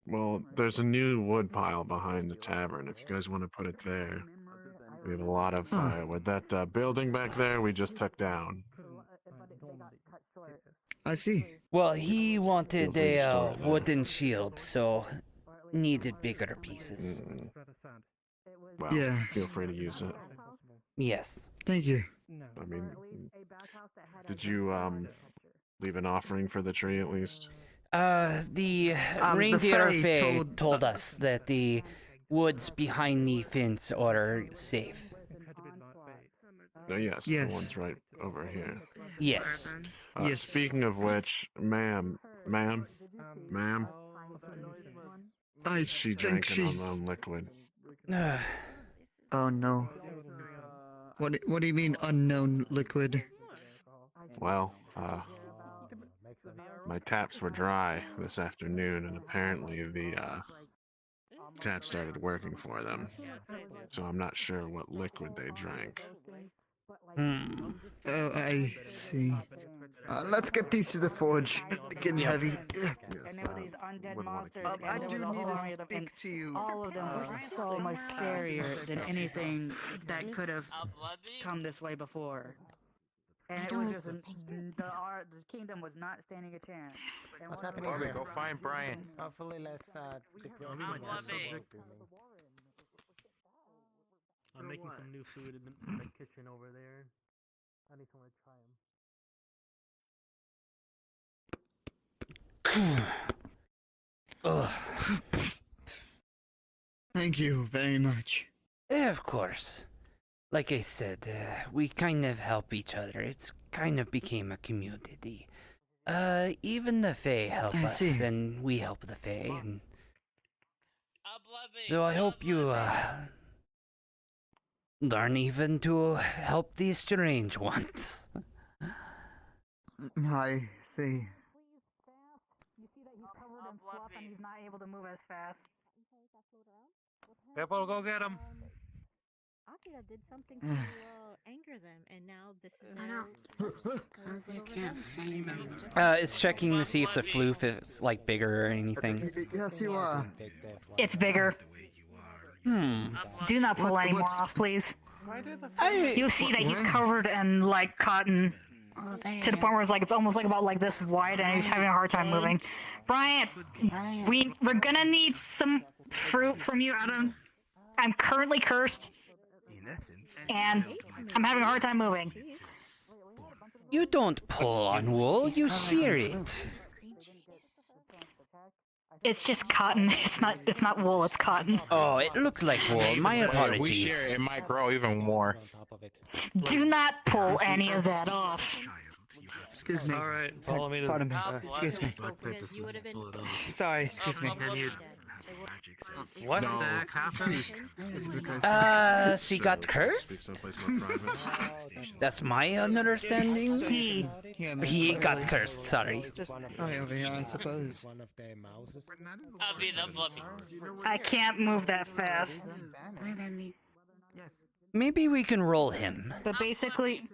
Well, there's a new wood pile behind the tavern. If you guys want to put it there, we have a lot of firewood. That building back there we just took down. I see. Well, he wanted Feel free to store a it there. wooden shield, so needed bigger pieces. Well, Yeah. feel free to use it. Yes. Thank you. I mean, did you leave an offering for the tree at least? The reindeer Fae told us that the woods behind the fence are safe. Oh, yes, Yes. the one's right over here. Yes. Yes. Speaking of which, ma'am, I she think drank an she's... unknown liquid. Oh no. What do you mean unknown liquid? Well, my taps were dry this afternoon, and apparently the tap started working for them. So I'm not sure what liquid they drank. Oh, I see. Let's get these to the forge. It's getting heavy. I do need to speak to you. All of them were so much scarier than anything that could have come this way before. And it was just the kingdom was not standing a chance. And What's one of happening them- there? Go find Bryant. Hopefully, let's secure I'm making some new food in the kitchen over there. I need someone to try them. Thank you very much. Of course. Like I said, we kind of help each other. It's kind of became a community. Even the Fae help I us, see. and we help the Fae, and so I hope you learn even to help these strange ones. I see. You see that he's covered in fluff and he's not able to move as fast. People, go get him. Akira did something to anger them, and now this is now. It's checking to see if the floof is like bigger or anything. Yes, you are. It's bigger. Do not pull any more off, please. You see that he's covered in like cotton to the point where it's almost like about like this wide, and he's having a hard time moving. Bryant, we're gonna need some fruit from you, Adam. I'm currently cursed, and I'm having a hard time moving. You don't pull on wool, you shear it. It's just cotton. It's not wool. It's cotton. Oh, it looked like wool. My If we apologies. share, it might grow even more. Do not pull any of that off. Excuse me. All right, follow me to Pardon me. the. Excuse me. Sorry, excuse me. What the heck happened? She got cursed? That's my understanding? He got cursed, sorry. Just over here, I suppose. I can't move that fast. Maybe we can roll him. But basically,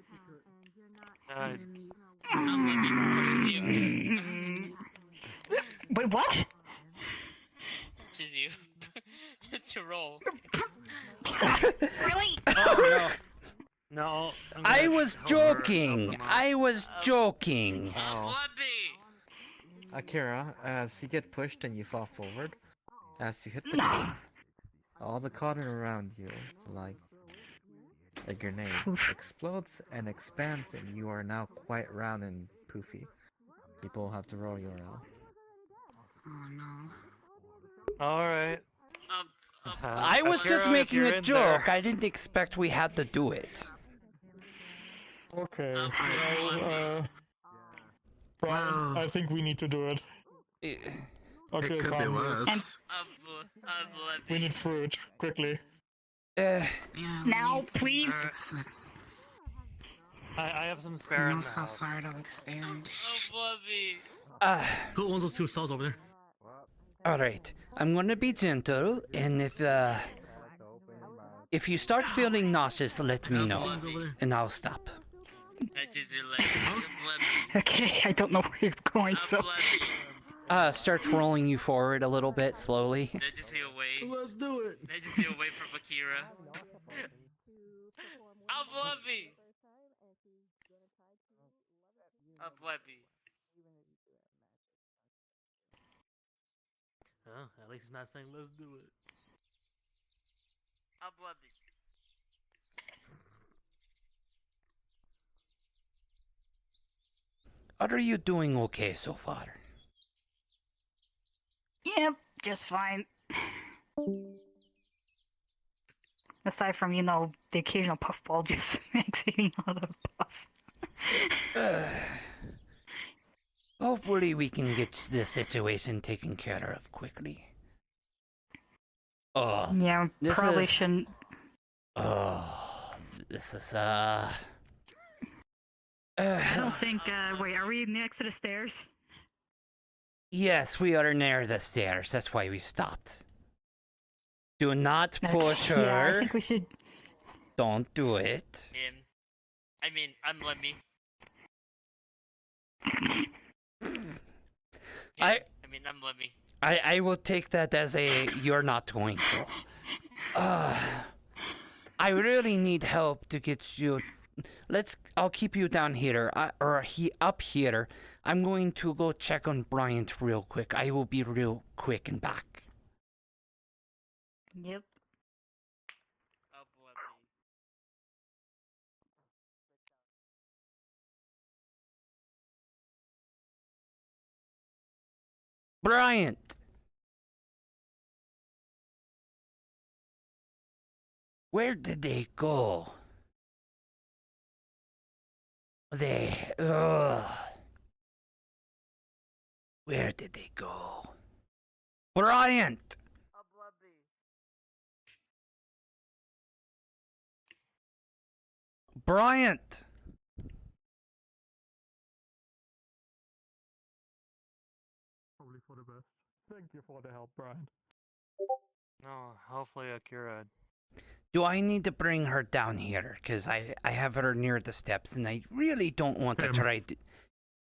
wait, what? Pushes you to roll. Really? Oh no. No. I was joking. I was joking. Akira, as you get pushed and you fall forward, as you hit the ground, all the cotton around you, like a grenade, explodes and expands, and you are now quite round and poofy. People have to roll URL. Oh no. All right. I was just Akira, if making you're a in joke. there- I didn't expect we had to do it. Okay. Brian, I think we need to do it. Okay, It could be come. worse. We need fruit, quickly. Now, please. I have some spare in the how house. far it'll expand. Who owns those 2 cells over there? Alright, I'm gonna be gentle, and if you start feeling nauseous, let me know, and I'll stop. Okay, I don't know where you're going, so. Starts rolling you forward a little bit slowly. Legacy away. Let's do it. Legacy away from Akira. Ablabi. Ablabi. Oh, at least he's not saying let's do it. Ablabi. Are you doing okay so far? Yep, just fine. Aside from, the occasional puffball just exiting out of puff. Hopefully we can get this situation taken care of quickly. Oh, Yeah, this probably is- shouldn't. This is, I don't think, wait, are we next to the stairs? Yes, we are near the stairs. That's why we stopped. Do not push her. Yeah, I think we should. Don't do it. I'm Lemmy. I'm Lemmy. I will take that as a you're not going to. I really need help to get you. I'll keep you down here, up here. I'm going to go check on Bryant real quick. I will be real quick and back. Yep. Bryant! Where did they go? Where did they go? Bryant! Bryant! Probably for the best. Thank you for the help, Brian. No, hopefully Akira. Do I need to bring her down here? Because I have her near the steps and I really don't want to try to...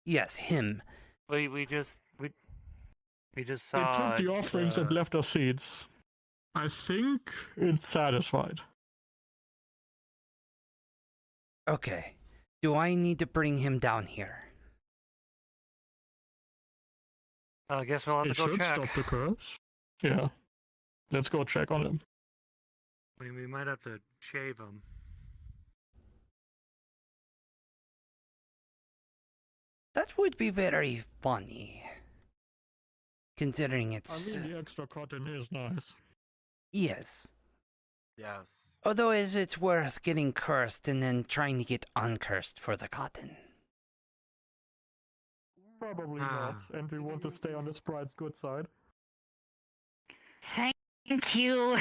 Yes, him. We just They saw. took the offerings and left us seeds. I think it's satisfied. Okay. Do I need to bring him down here? I guess we'll have It to go should check. stop the curse. Yeah. Let's go check on him. I mean, we might have to shave him. That would be very funny. Considering it's... I mean, the extra cotton is nice. Yes. Yes. Although is it worth getting cursed and then trying to get uncursed for the cotton? Probably not, and we want to stay on the sprite's good side. Thank you.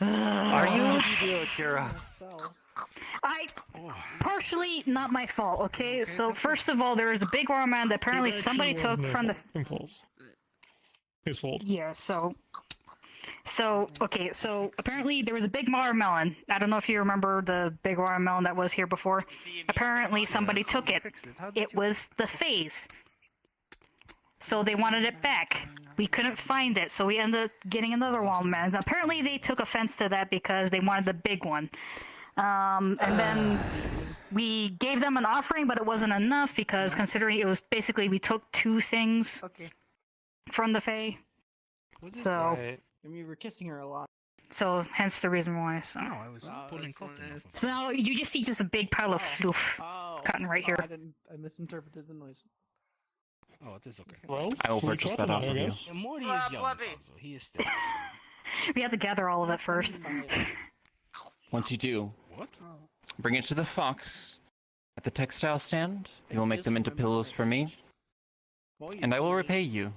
Are you... do, Akira? Partially not my fault, okay? So first of all, there was a big war man that apparently somebody took from the... His fault. Yeah, so apparently there was a big watermelon. I don't know if you remember the big watermelon that was here before. Apparently somebody took it. It was the phase. So they wanted it back. We couldn't find it, so we ended up getting another watermelon. Apparently they took offense to that because they wanted the big one. And then we gave them an offering, but it wasn't enough because considering it was basically we took 2 things from the Fae. So, Right. I mean, we were kissing her a lot. so hence the reason why. So. No, I was pulling cotton. So now you just see just a big pile of floof cotton right here. I misinterpreted the noise. Oh, it is okay. Well, I will purchase that off of you. Yeah, Moyi is young, also. He is still. We have to gather all of it first. Once you do, bring it to the fox at the textile stand. You will make them into pillows for me, and I will repay you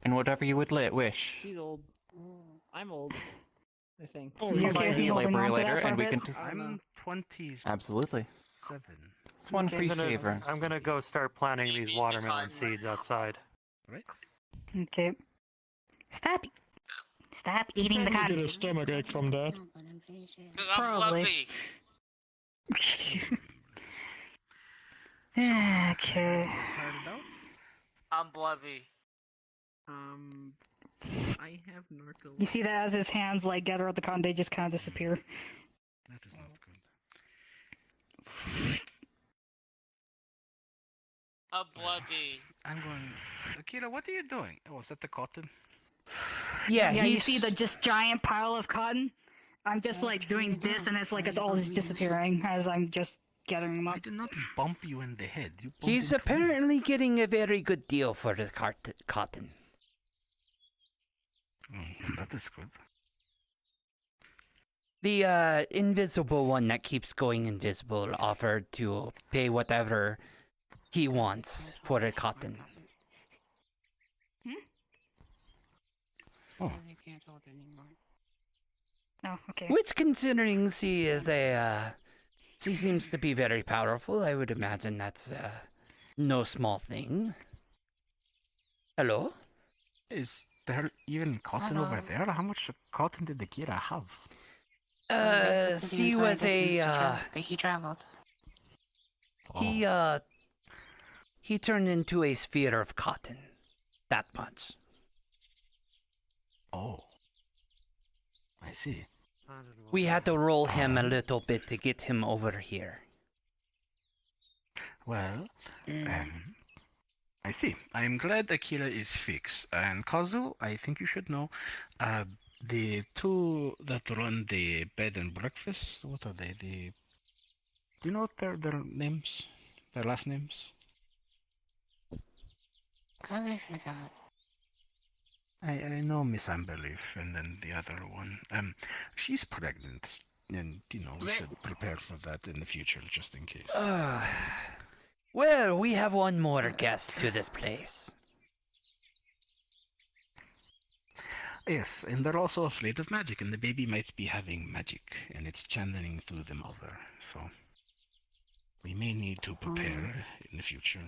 in whatever you would wish. She's old. I'm old. I think. You Find okay the holding on labor to that later, for a and we bit? can. I'm 27. Absolutely. It's one Okay, free favor. I'm gonna go start planting these watermelon seeds outside. Right. Okay. Stop eating the Probably cotton. get a stomach ache from that. Probably. Okay. I'm Blevy. I have narcolepsy. You see that as his hands like gather up the cotton, they just kind of disappear. That is not good. I'm Blevy. I'm going. Akira, what are you doing? Oh, is that the cotton? Yeah, Yeah, you he's... see the just giant pile of cotton? I'm just like doing this and it's like it's all just disappearing as I'm just gathering them up. I did not bump you in the head. You bumped He's into me. apparently getting a very good deal for the cotton. That is good. The invisible one that keeps going invisible offered to pay whatever he wants for the cotton. Oh. Oh, okay. Which, considering she is she seems to be very powerful, I would imagine that's no small thing. Hello? Is there even cotton over there? How much cotton did Akira have? She was He traveled. He turned into a sphere of cotton. That much. Oh. I see. We had to roll him a little bit to get him over here. Well, I see. I'm glad Akira is fixed. And Kazu, I think you should know, the two that run the bed and breakfast, what are they? Do you know what their names? Their last names? I forgot. I know Miss Amberleaf and then the other one. She's pregnant. And, you know, we should prepare for that in the future, just in case. Well, we have one more guest to this place. Yes, and they're also afraid of magic, and the baby might be having magic, and it's channeling through the mother, so we may need to prepare in the future.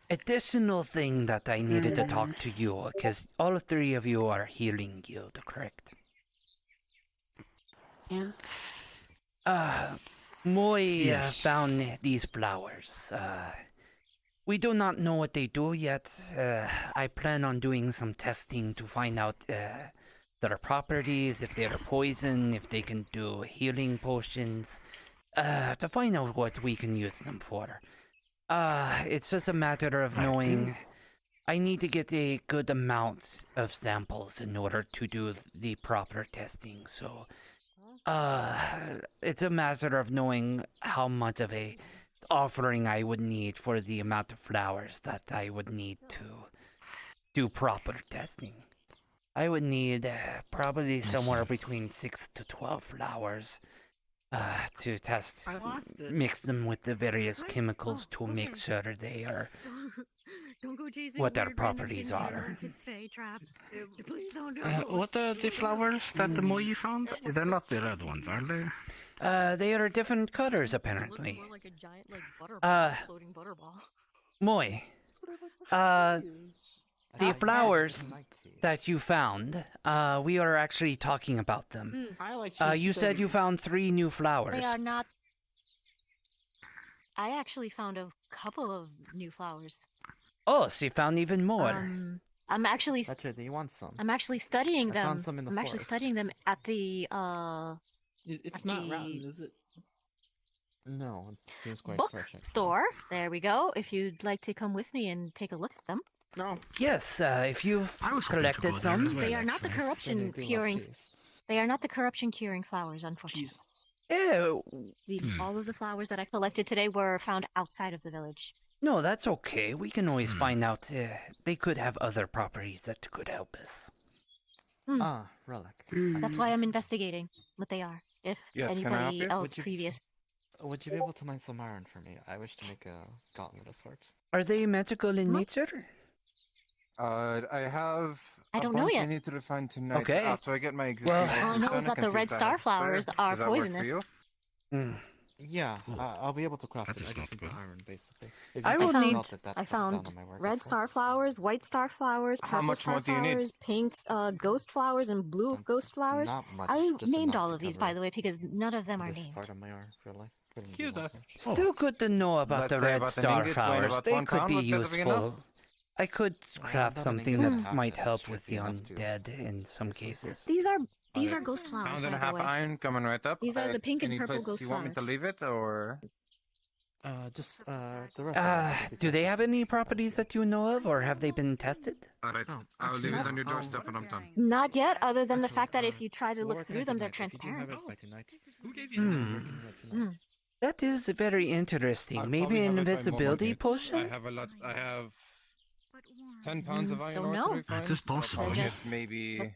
Additional thing that I needed to talk to you, because all three of you are healing guild, correct? Yeah. Moyi Yes. found these flowers. We do not know what they do yet. I plan on doing some testing to find out their properties, if they're poison, if they can do healing potions, to find out what we can use them for. It's just a matter of knowing. I need to get a good amount of samples in order to do the proper testing, so it's a matter of knowing how much of a offering I would need for the amount of flowers that I would need to do proper testing. I would need probably somewhere between 6 to 12 flowers to test, mix them with the various chemicals to make sure they are Don't go chasing what their weird random properties things are. like it's Fae trap. Please don't do What are the flowers that the Moyi found? They're not the red ones, are they? They are different colors, apparently. More like a giant, like, butterball, floating butterball. Moy, the flowers that you found, we are actually talking about them. You said you found 3 new flowers. They are not. I actually found a couple of new flowers. Oh, so you found even more. I'm actually. Betcha, do you want some? I'm actually studying I them. found some in the I'm actually forest. studying them at the It's at not the rotten, is it? No, it seems quite book fresh. store. There we go. If you'd like to come with me and take a look at them. No. Yes, if you've collected some. They are not the corruption curing. They are not the corruption curing flowers, unfortunately. Ew. All of the flowers that I collected today were found outside of the village. No, that's okay. We can always find out. They could have other properties that could help us. Ah, relic. That's why I'm investigating what they are. If Yes, can I help anybody you? else previous. Would you be able to mine some iron for me? I wish to make a gauntlet of sorts. Are they magical in nature? I have I a don't know bunch I yet. need to refine tonight Okay. after I get my existing Well- orders All I know done. is that can the see red if I star have flowers spare. are Does that work for poisonous. you? Yeah, I'll be able to craft That it. is I just not need the good. iron, basically. If I you will can need- smelt it, that I cuts down found on my work red as well. star flowers, white star flowers, How purple much star more do you need? flowers, pink ghost flowers, and blue ghost flowers. Not much. I just named enough all to of these, cover by the way, because none of them are this named. part of my real life. Couldn't do Excuse that us. much. Still good to know about Let's the say red about an star ingot weighing flowers. about They 1 could pound. be Would that be enough? useful. I could craft about an something ingot and that half might of it help should with be the enough to- undead in some cases. These are ghost flowers, Pound and by a the half way. iron coming right up. These are the pink and Any purple place ghost you want me to flowers. leave it, or Just the rest of it. Do they have any properties that you know of, or have they been tested? Alright, I'll leave it on your doorstep when I'm done. Not yet, other than the fact that if you try to look through them, they're transparent. Who gave you that? That is very interesting. Maybe an invisibility potion? I have a lot. I have 10 pounds of iron Don't ore know. to refine. That is possible. I'll They're get just- maybe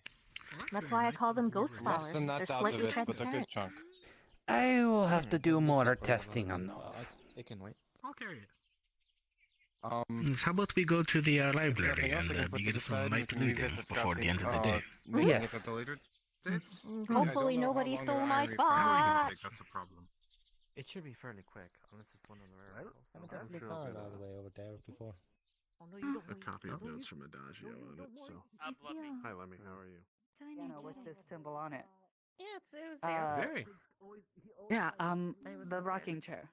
That's why I call them ghost less flowers. than They're that out of slightly it, but a good transparent. chunk. I will have to do more testing on those. It can wait. I'll carry it. Yes, How about we go to the library nothing else, I can and put we to get the some side, light we can reading revisit before the crafting, end of the day? maybe Yes. at a later date. Hopefully nobody stole my spot. That's the problem. It should be fairly quick, unless it's one of the rare metals. I haven't definitely found all the way over there before. A copy of notes from Adagio on it, so. Hi, Lemmy, how are you? With this symbol on it. Yeah, it was Very. Yeah, the rocking chair.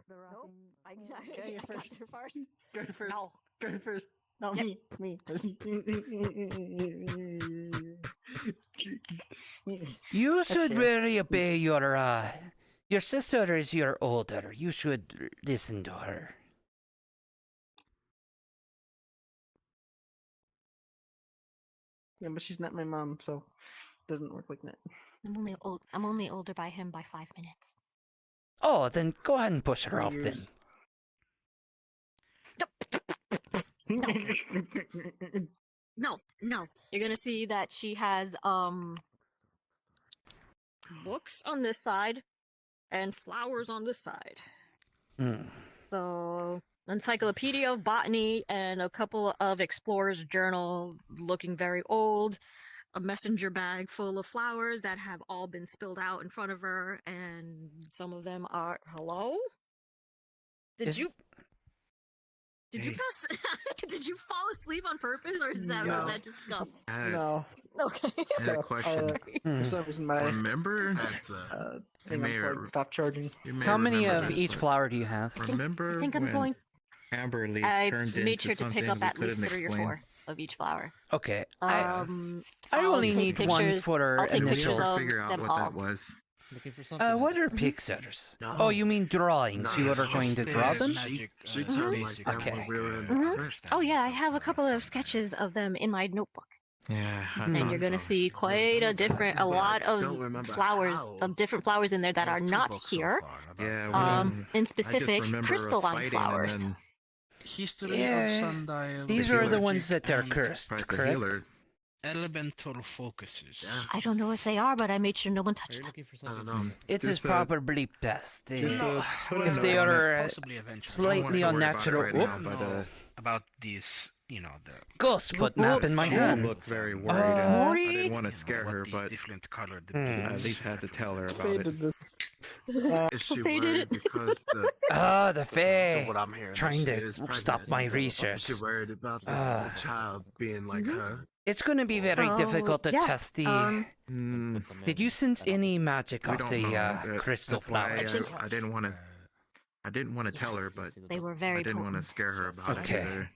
The rocking. Go first. Go first. No. Go first. No, Yep. me. You should That's it. really obey your sister is your older. You should listen to her. Yeah, but she's not my mom, so it doesn't work like that. I'm only older by him by 5 minutes. Oh, then go ahead and push her 3 off years. then. No. You're gonna see that she has books on this side and flowers on this side. Hmm. So Encyclopedia of Botany and a couple of Explorer's Journal looking very old. A messenger bag full of flowers that have all been spilled out in front of her, and some of them are hello? Did you press did you fall asleep on purpose, or is that No. was that just scuff? No. Okay. I had a question. For some reason, my Remember? thing unplugged stopped charging. How many of each flower do you have? Remember I think I'm when going. Amber leaf I turned made into sure to pick something up we at least couldn't 3 or explain? 4 of each flower. Okay. I I only take need one pictures- for I'll take initials. pictures of Figure out them what all. that was. Looking for something. What are pictures? Oh, you mean drawings? You are going to draw them? She turned like that Okay. when we were in Mhm. Oh yeah, I have a couple of sketches of them in my notebook. Yeah. And you're gonna see quite a lot of flowers, of different flowers in there that are not here. Yeah. In specific, crystalline flowers. History Yeah, of Sundial. these are the ones that are cursed, Right, the correct? healer. Elemental focuses. I don't know if they are, but I made sure no one touched them. Looking for I don't something. know. It is Just, probably best put it if in they the- are Possibly eventually. slightly Don't worry about it unnatural. right now, Whoops. but, About these, the Ghost put map in my She hand. looked very worried. and I Mori? didn't want to scare her, these but different colored I beads. at least had to tell her about Faded it. this. Is she They did worried it. because the The Fae. so what I'm hearing Trying is to she is stop pregnant. my Is research. she worried about the child being like her? It's going to be very So, difficult to yeah, test the. Mm, Did you sense any magic We off don't the know. crystal That's why flowers? I didn't want to. I didn't want to tell her, but They were I very didn't want to potent. scare her about Okay. it either.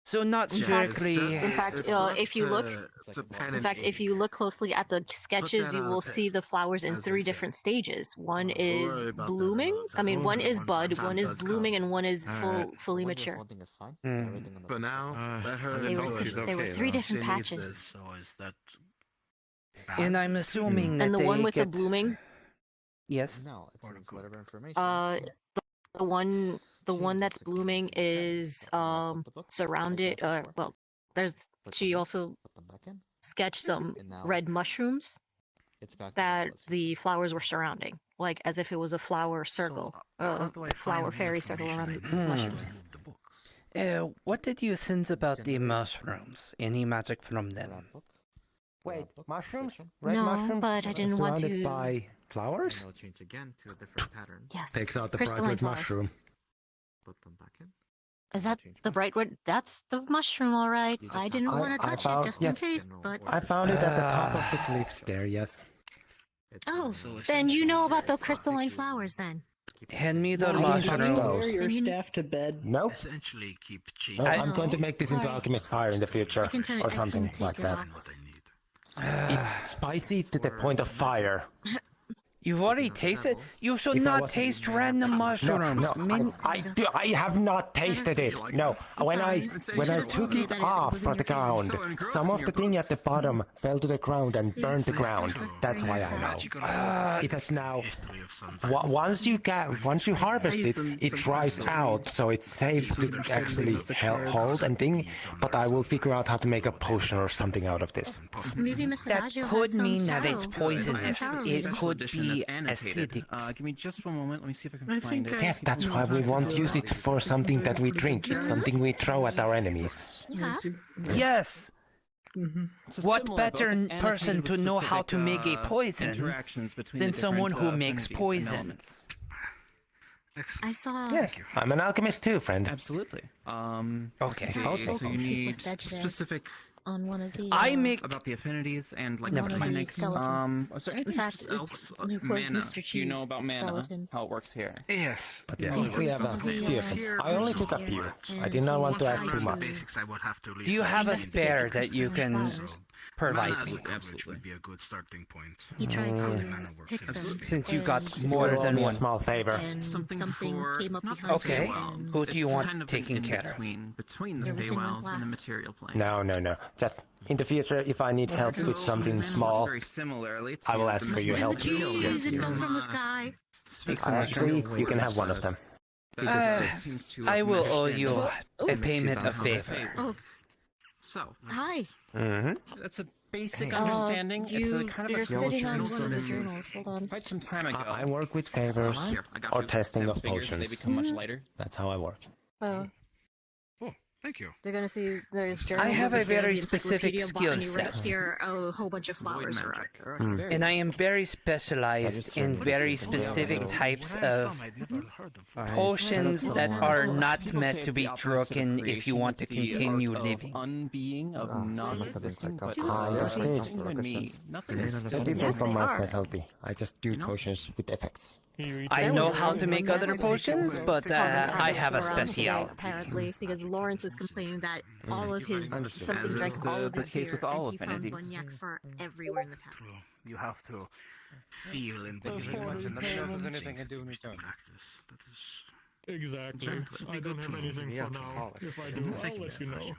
So not In fact- strictly. in fact, it's if you left look- to pen In and fact, if ink. you look closely at the sketches, that you on will a see the flowers in as they 3 say. different stages. One Don't is worry about that blooming. another I mean, time. one is When bud, time one is does blooming, come. and one is Alright. fully One way of mature. holding is fine. Mm. Everything on the For now, let her They enjoy were, it. there were okay, 3 though. different She needs patches. this. So is that And I'm assuming that And the they one with the get. blooming, Yes. No, it's whatever information. the one that's blooming is surrounded. Well, there's she also Put them back in. sketched some And now red mushrooms it's back to that what it was. the flowers were surrounding, like as if it was a flower circle, how do I find flower more fairy circle around information? the I mushrooms. need the books. What did you sense about the mushrooms? Any magic from them? Wait, mushrooms? Red No, mushrooms? but I didn't want Surrounded to. by flowers? And they'll change again to a different pattern. Yes. Takes out the crystalline bright red flowers. mushroom. Put them back in. Is that the bright red? That's the mushroom, all right. You just I have didn't to- want to I touch found- it just yes. in case, but. I found it at the top of the cliffs there, yes. Oh, then you know about the crystalline flowers then. Hand me the Can you mushroom. wear your staff to bed? Nope. Essentially, keep cheap. No, I'm going to make this into alchemist fire in the future, or something like that. It's spicy to the point of fire. You've already tasted. You should If I not was- taste random mushrooms. I have not tasted it. No, when I took it off from the ground, some of the thing at the bottom fell to the ground and burned the ground. That's why I know. It has now. Once you harvest it, it dries out, so it's safe to actually hold and thing. But I will figure out how to make a potion or something out of this. Maybe Mr. That Baggio could has some mean that taro. it's Some poisonous. taro It in could Edition be that's annotated. acidic. Give me just one moment. Let me see if I can I find think it. Yes, that's why we won't use it for something that we drink. It's something we throw at our enemies. Yeah. Yes. It's a What similar better book. It's person annotated to with know how to make a specific, poison interactions between than the someone different, who makes affinities and elements. poisons? I saw. Yes, I'm an alchemist too, friend. Absolutely. Okay. So you need specific on one of the. I make about the affinities and like Never mind. mechanics. Skeleton. Is there In anything fact, else? it's Mr. Mana. Cheese Do you know about mana? skeleton. How it works here? Yes. But Yeah. we have a few of them. I only took a few. I did not want to ask too much. Basics, I would have to Do you have a spare that you can provide Mana me? absolutely would be a good starting point. He tried to Mana works pick them. absolutely. Since you got and more You owe than me a one. small favor. And Something for came up not behind Okay. him. And Who do you It's want kind of taken in care of? between the Everything went Feywilds and the black. material plane. No. Just in the future, if I need help with something small, Very similarly to I will ask the for your Mr. help. Cheese, it fell from the sky. Actually, you can have one of them. I will owe you a payment of favor. Oh, So, hi. Mm-hmm. that's a basic understanding. It's a kind of You're a sitting on journal one of the from journals. Hold on. quite some time ago. I work with favors Here, I got or you testing of sales figures, and They potions. become much lighter. That's how I work. Oh, Oh, thank you. they're gonna see there's I journals have over a here, very the specific encyclopedia skill botany right set. here, a whole bunch of flowers magic. around. And I am very specialized in very specific types of potions that are not meant to be drunken if you want to continue living. Unbeing of non-existing, but I understood. you and me, nothing is So still this Yes, is from they my are. specialty. I just do potions with effects. I know how to make other potions, but I have a specialty. Apparently, because Lawrence was complaining that all of his Understood. something As drank is all the- of the his case beer, with all and he found affinities. cognac for everywhere in the town. True. You have to feel and Thank you very much, and let me know if there's anything I can do in return. practice. That is Exactly. Gently. I don't have anything for now. If I do, I'll let you know.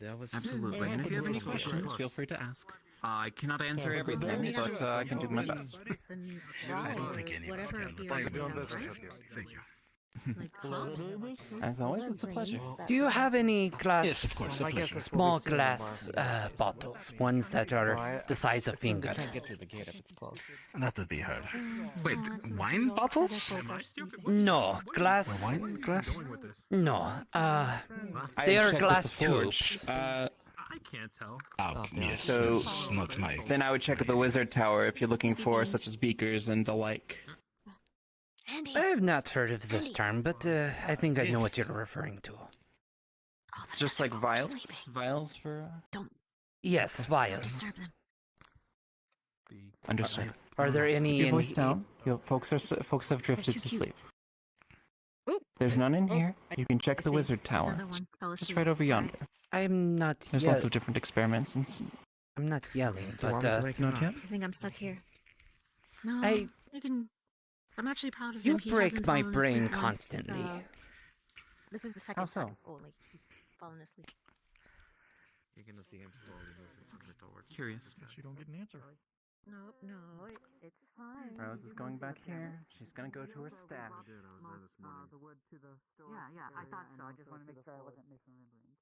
That was Absolutely. And if you have any questions, feel free to ask. I cannot answer everything, but I can do my best. And I don't think any of us whatever can, but beer thank you you. have, right? Thank you. Like hops. As always, it's a pleasure. Do you have any glass, Yes, of course, a pleasure. small glass bottles, ones that are the size of finger? Can't get through the gate if it's closed. That would be hard. Wait, that's wine right. bottles? No, glass. Wine glass? No, I they are checked with glass the forge. tubes. I can't tell. Oh, yes. So- That's not my. Then I would check at the wizard tower if you're looking for such as beakers and the like. Andy. I have not heard of this term, but I think I know what you're referring to. Oh, that's Just right, like they're vials? sleeping. Vials for... Don't Yes, vials. disturb them. Understood. Are there any Keep your in voice down. Folks have drifted too to cute. sleep. Oop. There's none in here. You can check I the see. wizard tower. Another one fell Just asleep. right over Alright. yonder. I'm not. There's lots of different experiments and I'm not yelling, Do you want but me to wake him not up? yet. I think I'm stuck here. No, I- you can. I'm actually proud of you him. He break hasn't my fallen brain asleep once. constantly. This is the second How so? time. Oh, like he's fallen asleep. You're gonna see him slowly moving over towards. Curious. Since you don't get an answer. No, it's fine. Rose is going back here. She's gonna go to her stash. the wood to the store. Yeah, I thought so. I just want to make sure I wasn't misremembering.